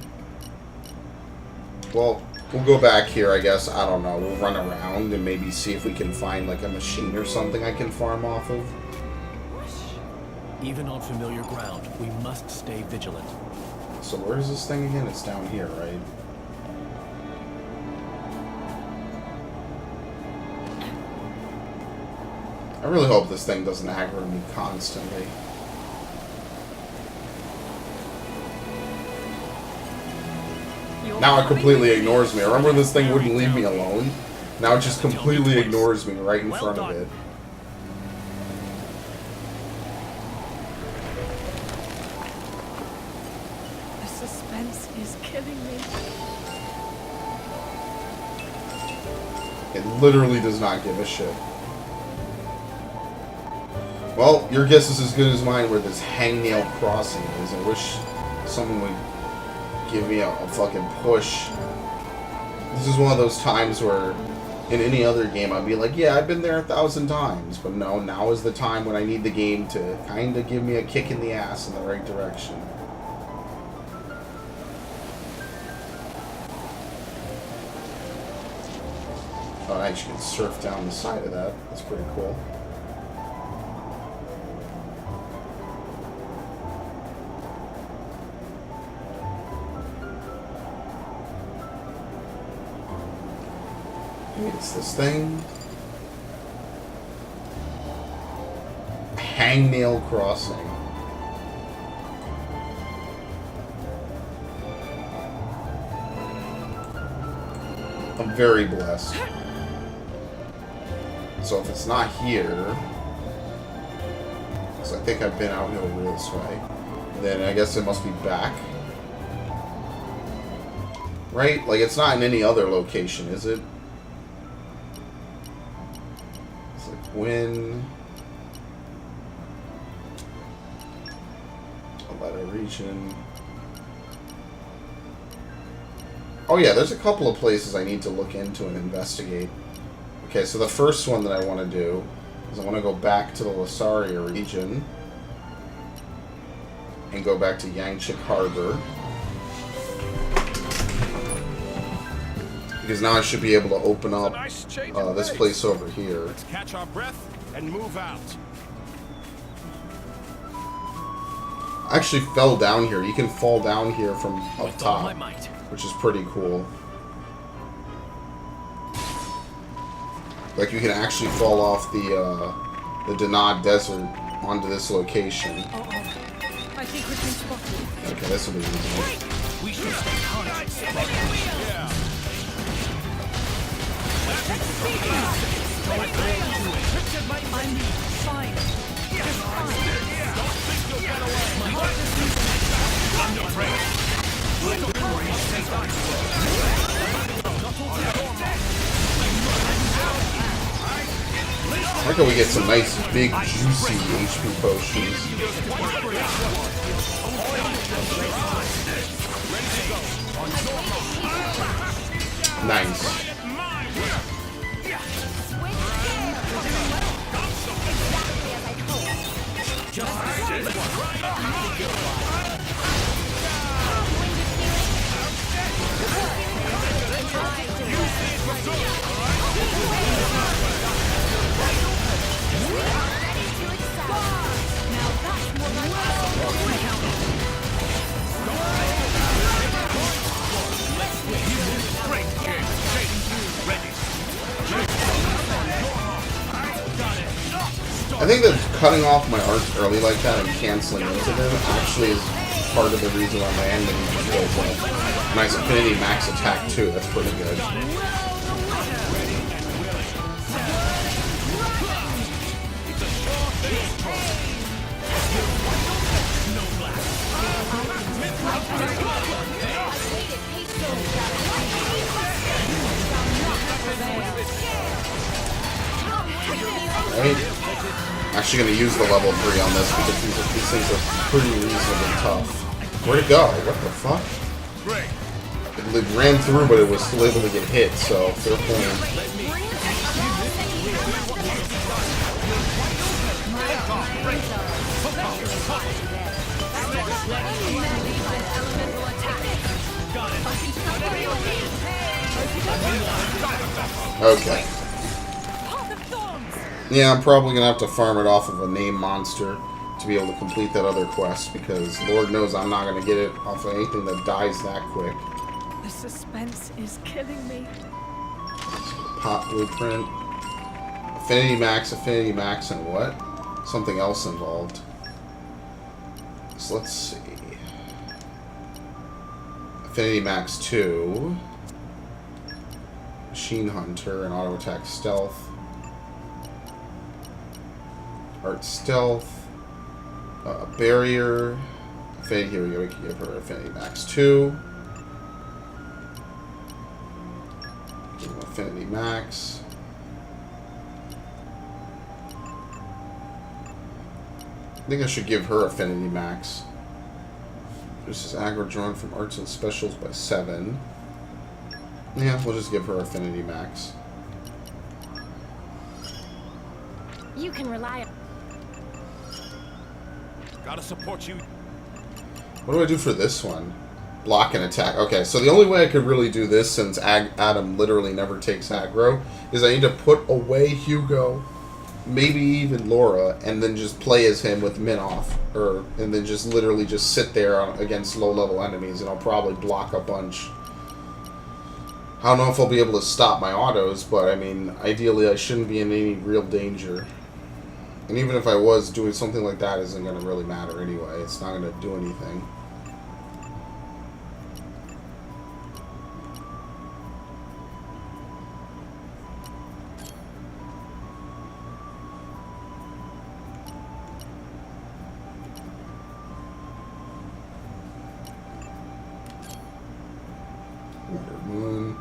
Well, we'll go back here, I guess. I don't know. We'll run around and maybe see if we can find like a machine or something I can farm off of. Even on familiar ground, we must stay vigilant. So where is this thing again? It's down here, right? I really hope this thing doesn't aggro me constantly. Now it completely ignores me. I remember this thing wouldn't leave me alone. Now it just completely ignores me right in front of it. The suspense is killing me. It literally does not give a shit. Well, your guess is as good as mine where this Hangnail Crossing is. I wish someone would give me a fucking push. This is one of those times where in any other game I'd be like, yeah, I've been there 1,000 times. But no, now is the time when I need the game to kind of give me a kick in the ass in the right direction. Oh, I actually can surf down the side of that. That's pretty cool. It's this thing. Hangnail Crossing. I'm very blessed. So if it's not here, because I think I've been out here over this way, then I guess it must be back. Right? Like, it's not in any other location, is it? When Aletta region. Oh yeah, there's a couple of places I need to look into and investigate. Okay, so the first one that I want to do is I want to go back to the Lasaria region and go back to Yangchik Harbor. Because now I should be able to open up this place over here. Let's catch our breath and move out. I actually fell down here. You can fall down here from up With all my top, might. which is pretty cool. Like you can actually fall off the Denad Desert onto this location. I think we've been spotted. Okay, this will be easy. We should stay conscious. I'm fine. Just I like how we get some nice, big, juicy HP potions. Nice. I think that cutting off my arts early like that and canceling into them actually is part of the reason why my ending goes well. Nice affinity max attack too, that's pretty good. Right? Actually going to use the level 3 on this because these things are pretty reasonably tough. Where'd it go? What the fuck? It ran through, but it was still able to get hit, so fair point. Okay. Yeah, I'm probably going to have to farm it off of a name monster to be able to complete that other quest, because Lord knows I'm not going to get it off of anything that dies that quick. the suspense is killing me. Pot blueprint. Affinity max, and what? Something else involved. So let's see. Affinity max 2. Machine Hunter and auto attack stealth. Art stealth. Barrier. Affinity, here we go. We can give her affinity max 2. Give her affinity max. I think I should give her affinity max. This is aggro drawn from arts and specials by 7. Yeah, we'll just give her affinity max. You can rely on. Gotta support you. What do I do for this one? Block and attack. Okay, so the only way I could really do this, since Adam literally never takes aggro, is I need to put away Hugo, maybe even Laura, and then just play as him with Min off. And then just literally just sit there against low-level enemies, and I'll probably block a bunch. I don't know if I'll be able to stop my autos, but I mean, ideally I shouldn't be in any real danger. And even if I was, doing something like that isn't going to really matter anyway. It's not going to do anything. Water Moon.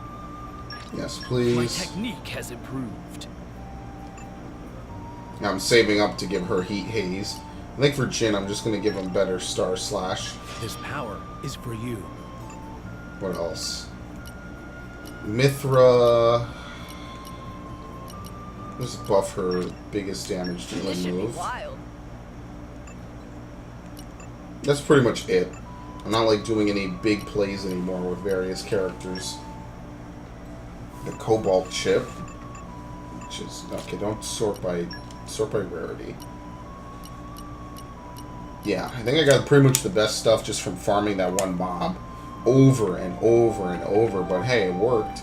Yes, please. My technique has improved. Now I'm saving up to give her Heat Haze. I think for Jin, I'm just going to give him better Star Slash. This power is for you. What else? Mithra. Just buff her biggest damage dealing This should be move. wild. That's pretty much it. I'm not like doing any big plays anymore with various characters. The Cobalt Chip, which is okay. Don't sort by rarity. Yeah, I think I got pretty much the best stuff just from farming that one mob over and over and over. But hey, it worked.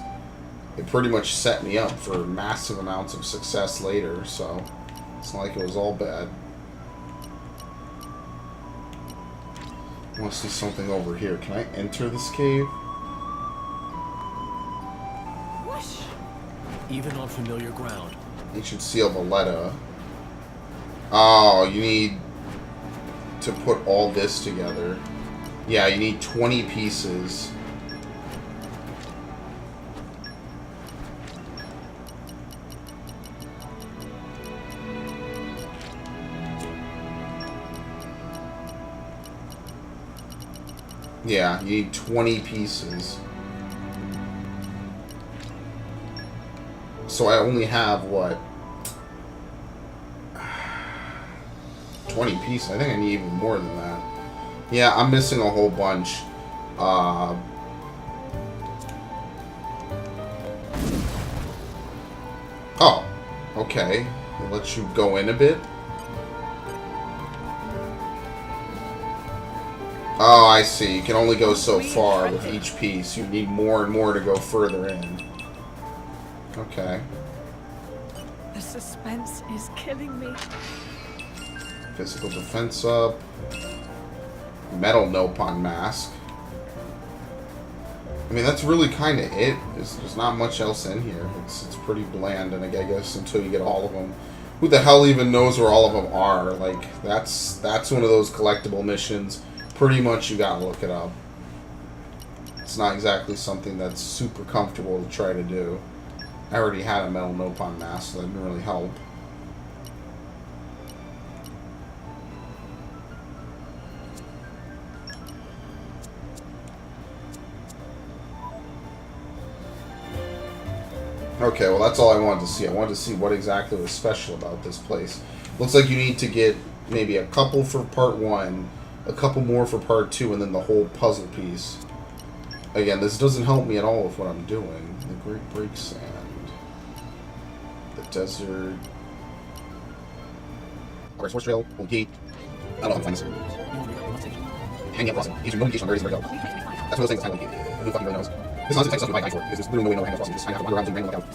it pretty much set me up for massive amounts of success later, so it's not like it was all bad. I want to see something over here. Can I enter this cave? Whoosh! Even on familiar ground. Ancient Seal Valletta. Oh, you need to put all this together. Yeah, you need 20 pieces. Yeah, you need 20 pieces. So I only have, what? 20 pieces. I think I need even more than that. Yeah, I'm missing a whole bunch. Oh, okay. It lets you go in a bit. Oh, I see. You can only go so far with each piece. You need more and more to go further in. Okay. The suspense is killing me. Physical defense up. Metal Nopon mask. I mean, that's really kind of it. There's not much else in here. It's pretty bland, and I guess until you get all of them. Who the hell even knows where all of them are? Like, that's one of those collectible missions. Pretty much you gotta look it up. It's not exactly something that's super comfortable to try to do. I already had a Metal Nopon mask, so that didn't really help. Okay, well that's all I wanted to see. I wanted to see what exactly was special about this place. Looks like you need to get maybe a couple for part 1, a couple more for part 2, and then the whole puzzle piece. Again, this doesn't help me at all with what I'm doing. The Great Break Sand. The desert. Alright, Source Trail, Old Gate. I don't know how to find this. Hanging out crossing. Eastern notification on various hill. That's one of those things that's kind of like, who fucking really knows? This is honestly the type of stuff you buy time for, because there's literally no way to know hang out crossing. You just kind of have to wander around doing random lookout.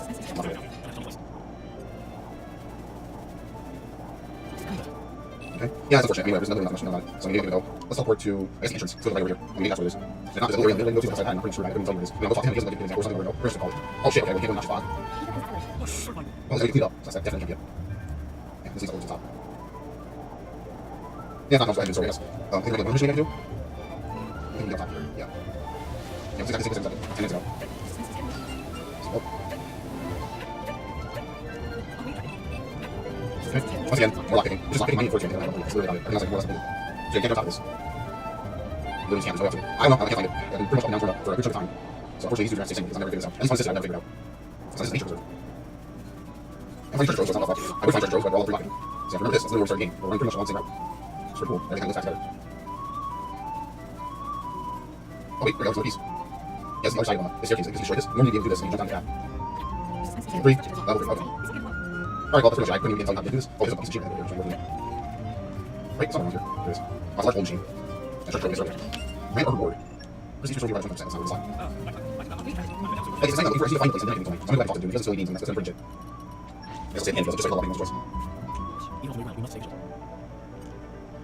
Okay. Yeah, that's unfortunate. Anyway, there's nothing much to know about it. So I'm gonna go. Let's teleport to, I guess, the entrance. So right over here. I mean, that's what it is. There's not this little area that go to the outside. I'm pretty sure I couldn't tell you what it is. I mean, I'll go talk to him. He doesn't like it or something. Where is it called? Oh shit, okay, we can't go in that spot. Well, it's clean up. So that's definitely can't get. Yeah, this leads all the way to the top. Yeah, it's not much I can do, sorry, I guess. I think like one mission I can do? I think we got top here. Yeah. Yeah, 6 seconds, 10 minutes ago. So, okay. Once again, more lockpicking. Just lockpicking money for it. I don't believe it's literally about it. I think that's like more or less something. So you can't go on top of this. Literally can't. There's no way I don't know. I can't find it. I've been pretty much up and down for a good chunk of time. So unfortunately, these two are actually because I've never figured this out. At least my sister, I've never figured it out. So this is nature preserve. I find treasure troves, so it's not a fuck. I would find treasure troves, but we're all three lockpicking. So remember this. That's literally where we start a game. We're running pretty much along the same route. It's pretty cool. Everything looks back together. Oh wait, there we go. There's a piece. Yeah, it's the other side of the staircase. If you destroy this, normally you'd be able to do this and you jump down the path. 3, level 3, okay. Alright, well, that's pretty much it. I couldn't even tell you how to do this. Oh, there's a piece of achievement here. Right, somewhere around here. There it is. Oh, it's a large hole machine. That's our trophy, Grant Overboard. Where's the trophy right 20%? That's not what it's like. Like, it's saying that before I see to find a place, and then I can tell me. Somebody like to do it. He doesn't silly beans, and that's pretty legit. It's just like a lot of choice. We must save it.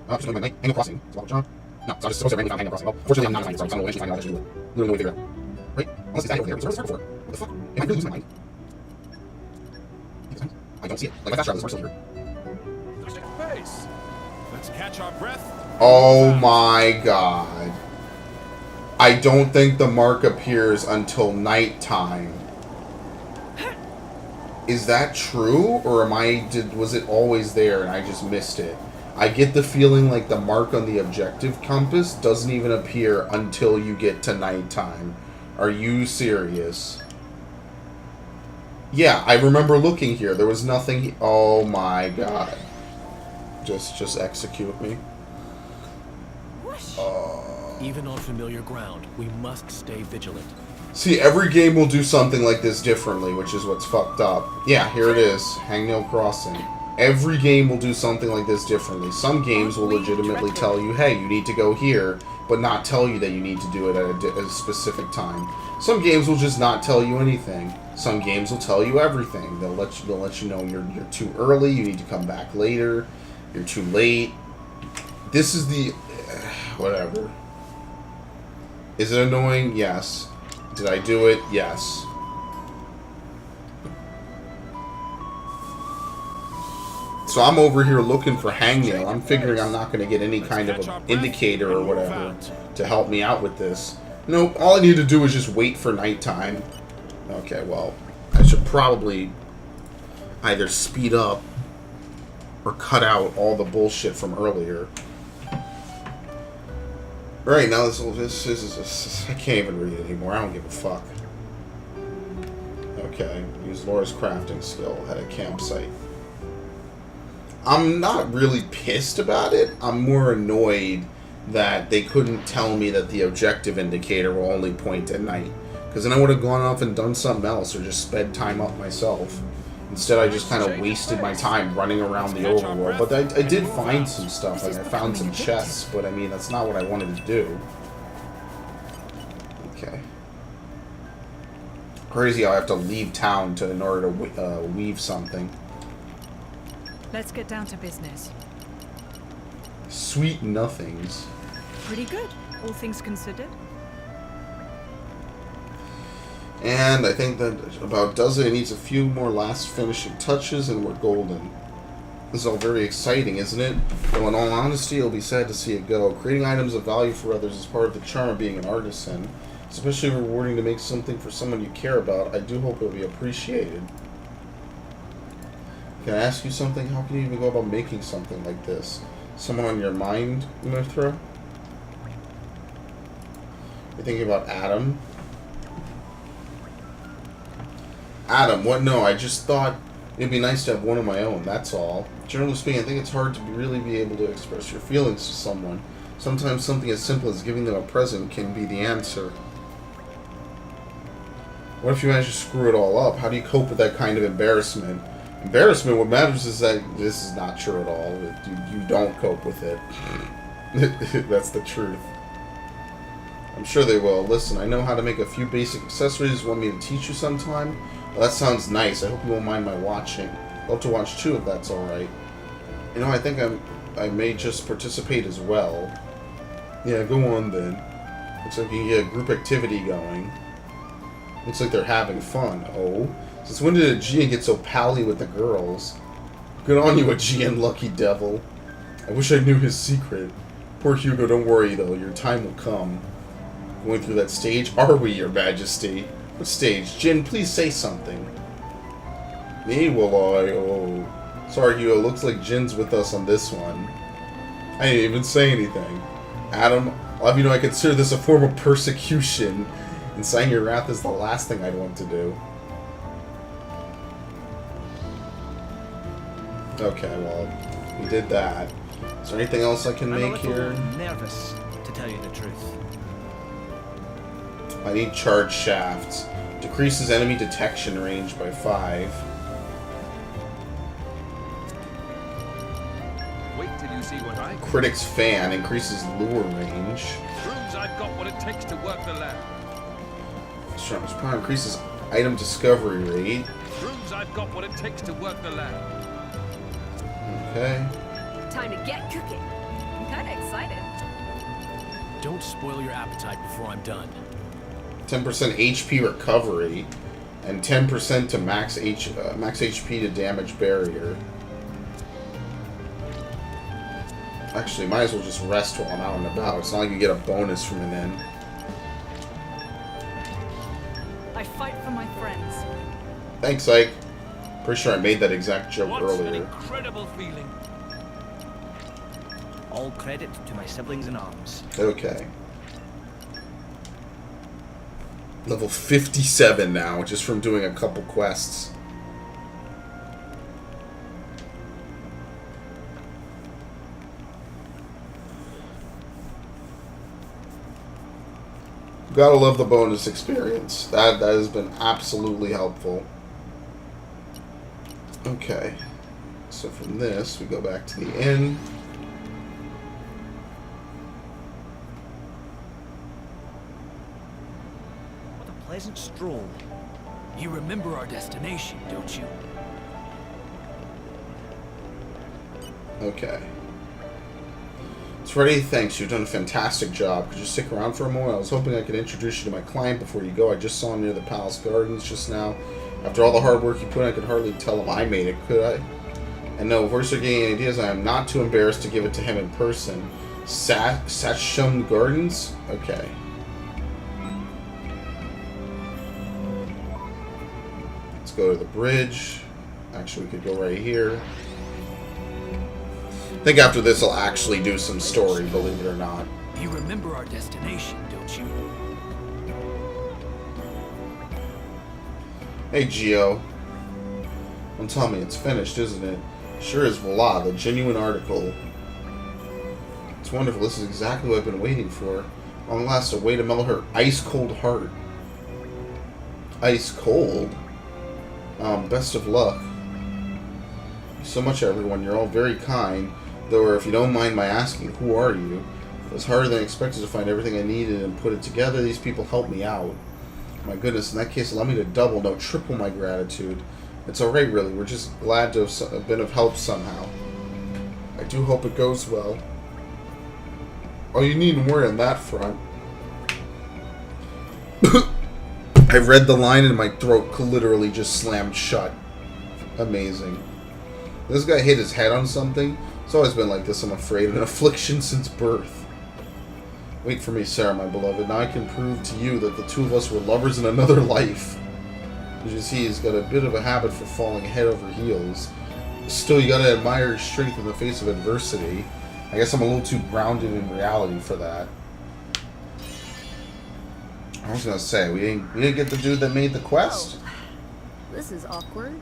Oh, just like Hang Crossing. Is that John? No, so I just supposed to randomly find Hang Crossing. Well, fortunately, I'm not finding it, so I'm going to eventually find out what I should do. Literally no way to figure it out. Right? Unless it's that over there. What's there before? What the fuck? Am I really losing my mind? I don't see it. Like, I fast travel, still here. Let's catch our breath. Oh my god. I don't think the mark appears until nighttime. Is that true? Or was it always there and I just missed it? I get the feeling like the mark on the objective compass doesn't even appear until you get to nighttime. Are you serious? Yeah, I remember looking here. There was nothing. Oh my god. Just execute me. Even on familiar ground, we must stay vigilant. See, every game will do something like this differently, which is what's fucked up. Yeah, here it is. Hangnail Crossing. Every game will do something like this differently. Some games will legitimately tell you, hey, you need to go here, but not tell you that you need to do it at a specific time. Some games will just not tell you anything. Some games will tell you everything. They'll let you know you're too early. You need to come back later. You're too late. This is the whatever. Is it annoying? Yes. Did I do it? Yes. So I'm over here looking for hangnail. I'm figuring I'm not going to get any kind of an indicator or whatever to help me out with this. Nope. All I need to do is just wait for nighttime. Okay, well, I should probably either speed up or cut out all the bullshit from earlier. Right, now this is I can't even read it anymore. I don't give a fuck. Okay, use Laura's crafting skill at a campsite. I'm not really pissed about it. I'm more annoyed that they couldn't tell me that the objective indicator will only point at night. Because then I would have gone off and done something else or just sped time up myself. Instead, I just kind of wasted my time running around the overworld. But I did find some stuff. Like, I found some chests, but I mean, that's not what I wanted to do. Okay. Crazy how I have to leave town in order to weave something. Let's get down to business. Sweet nothings. Pretty good, all things considered. And I think that about does it. It needs a few more last finishing touches and we're golden. This is all very exciting, isn't it? Though in all honesty, it'll be sad to see it go. Creating items of value for others is part of the charm of being an artisan. It's especially rewarding to make something for someone you care about. I do hope it'll be appreciated. Can I ask you something? How can you even go about making something like this? Someone on your mind, Mithra? You're thinking about Adam? Adam, what? No, I just thought it'd be nice to have one of my own, that's all. Generally speaking, I think it's hard to really be able to express your feelings to someone. Sometimes something as simple as giving them a present can be the answer. What if you manage to screw it all up? How do you cope with that kind of embarrassment? Embarrassment, what matters is that this is not true at all. You don't cope with it. That's the truth. I'm sure they will. Listen, I know how to make a few basic accessories. Want me to teach you sometime? Well, that sounds nice. I hope you won't mind my watching. I'd love to watch too, if that's alright. You know, I think I may just participate as well. Yeah, go on then. Looks like you can get a group activity going. Looks like they're having fun. Oh. Since when did Aegean get so pally with the girls? Good on you, Aegean, lucky devil. I wish I knew his secret. Poor Hugo, don't worry though, your time will come. Going through that stage? Are we, your majesty? What stage? Jin, please say something. Me? Well, oh. Sorry, Hugo, looks like Jin's with us on this one. I didn't even say anything. Adam, I'll have you know I consider this a form of persecution. Inciting your wrath is the last thing I'd want to do. Okay, well, we did that. Is there anything else I can make here? I'm nervous, to tell you the truth. I need charge shafts. Decreases enemy detection range by 5. Wait till you see what I can. Critic's fan increases lure range. Proves I've got what it takes to work the land. Strong's power increases item discovery rate. Proves I've got what it takes to work the land. Okay. Time to get cooking. I'm kind of excited. Don't spoil your appetite before I'm done. 10% HP recovery, and 10% to max HP to damage barrier. Actually, might as well just rest while I'm out and about. It's not like you get a bonus from an inn. I fight for my friends. Thanks, Ike. Pretty sure I made that exact joke What's an earlier. incredible feeling. All credit to my siblings in arms. Okay. Level 57 now, just from doing a couple quests. Gotta love the bonus experience. That has been absolutely helpful. Okay. So from this, we go back to the inn. What a pleasant stroll. You remember our destination, don't you? Okay. It's ready. Thanks. You've done a fantastic job. Could you stick around for a moment? I was hoping I could introduce you to my client before you go. I just saw him near the Palace Gardens just now. After all the hard work you put in, I could hardly tell him I made it, could I? And no, if we're still getting any ideas, I am not too embarrassed to give it to him in person. Satchum Gardens? Okay. Let's go to the bridge. Actually, we could go right here. I think after this I'll actually do some story, believe it or not. You remember our destination, don't you? Hey, Geo. Don't tell me it's finished, isn't it? Sure is. Voila, the genuine article. It's wonderful. This is exactly what I've been waiting for. Long last, a way to mellow her ice-cold heart. Ice cold? Best of luck. So much, everyone. You're all very kind. Though, if you don't mind my asking, who are you? It was harder than expected to find everything I needed and put it together. These people helped me out. My goodness, in that case, allow me to double, no, triple my gratitude. It's alright, really. We're just glad to have been of help somehow. I do hope it goes well. Oh, you needn't worry on that front. I read the line and my throat literally just slammed shut. Amazing. This guy hit his head on something. It's always been like this, I'm afraid. An affliction since birth. Wait for me, Sarah, my beloved. Now I can prove to you that the two of us were lovers in another life. As you see, he's got a bit of a habit for falling head over heels. Still, you gotta admire his strength in the face of adversity. I guess I'm a little too grounded in reality for that. I was gonna say, we didn't get the dude that made the quest? Oh, this is awkward.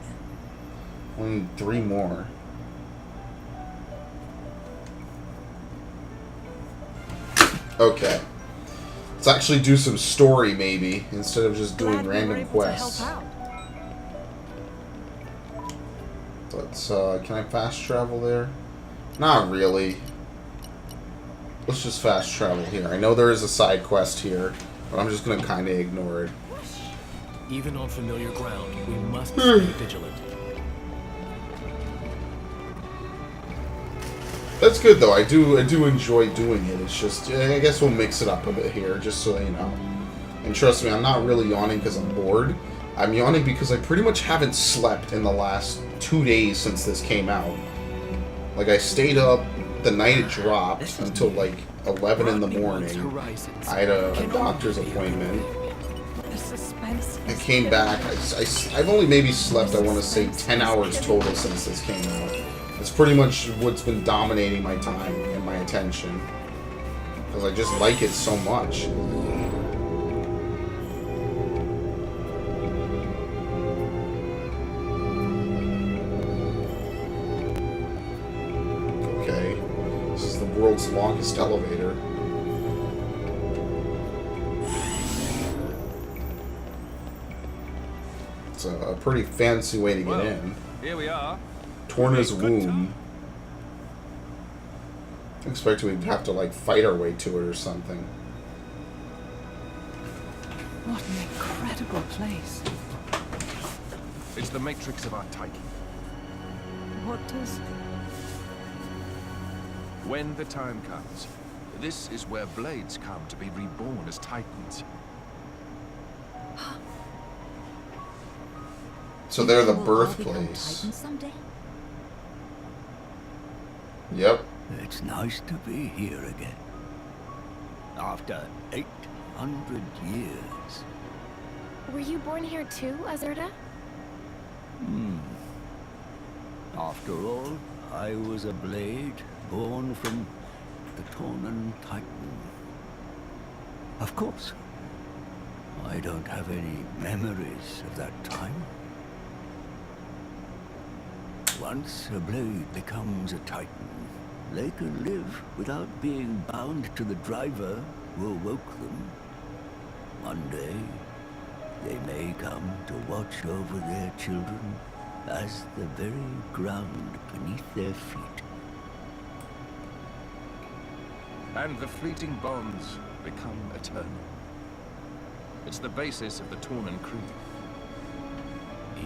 We need 3 more. Okay. Let's actually do some story, maybe, instead of just doing random quests. Let's, can I fast travel there? Not really. Let's just fast travel here. I know there is a side quest here, but I'm just gonna kind of ignore it. Even on familiar ground, we must stay vigilant. That's good though. I do enjoy doing it. It's just I guess we'll mix it up a bit here, just so you know. And trust me, I'm not really yawning because I'm bored. I'm yawning because I pretty much haven't slept in the last 2 days since this came out. Like I stayed up the night it dropped until like 11 in the morning. I had a doctor's appointment. I came back. I've only maybe slept, I want to say, 10 hours total since this came out. It's pretty much what's been dominating my time and my attention. Because I just like it so much. Okay. This is the world's longest elevator. It's a pretty fancy way to get in. Here we are. Torna's womb. I expect we'd have to like fight our way to it or something. What an incredible place. It's the matrix of our Titan. What does... When the time comes, this is where blades come to be reborn as Titans. So they're the Will all become birthplace. Titans someday? Yep. It's nice to be here again. After 800 years. Were you born here too, Azurda? After all, I was a blade born from the Tornan Titan. Of course, I don't have any memories of that time. Once a blade becomes a Titan, they can live without being bound to the driver who awoke them. One day, they may come to watch over their children as the very ground beneath their feet. And the fleeting bonds become eternal. It's the basis of the Tornan Creed.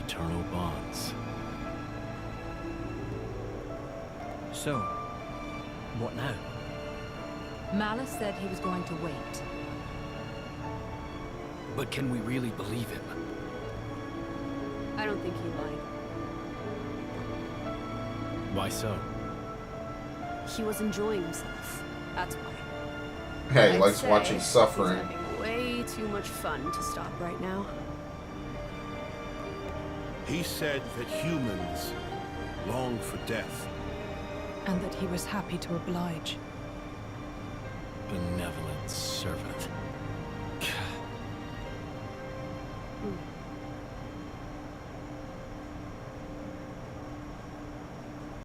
Eternal bonds. So, what now? Malice said he was going to wait. But can we really believe him? I don't think he lied. Why so? He was enjoying himself. That's why. Hey, I'd likes say watching suffering. He's having way too much fun to stop right now. He said that humans long for death. And that he was happy to oblige.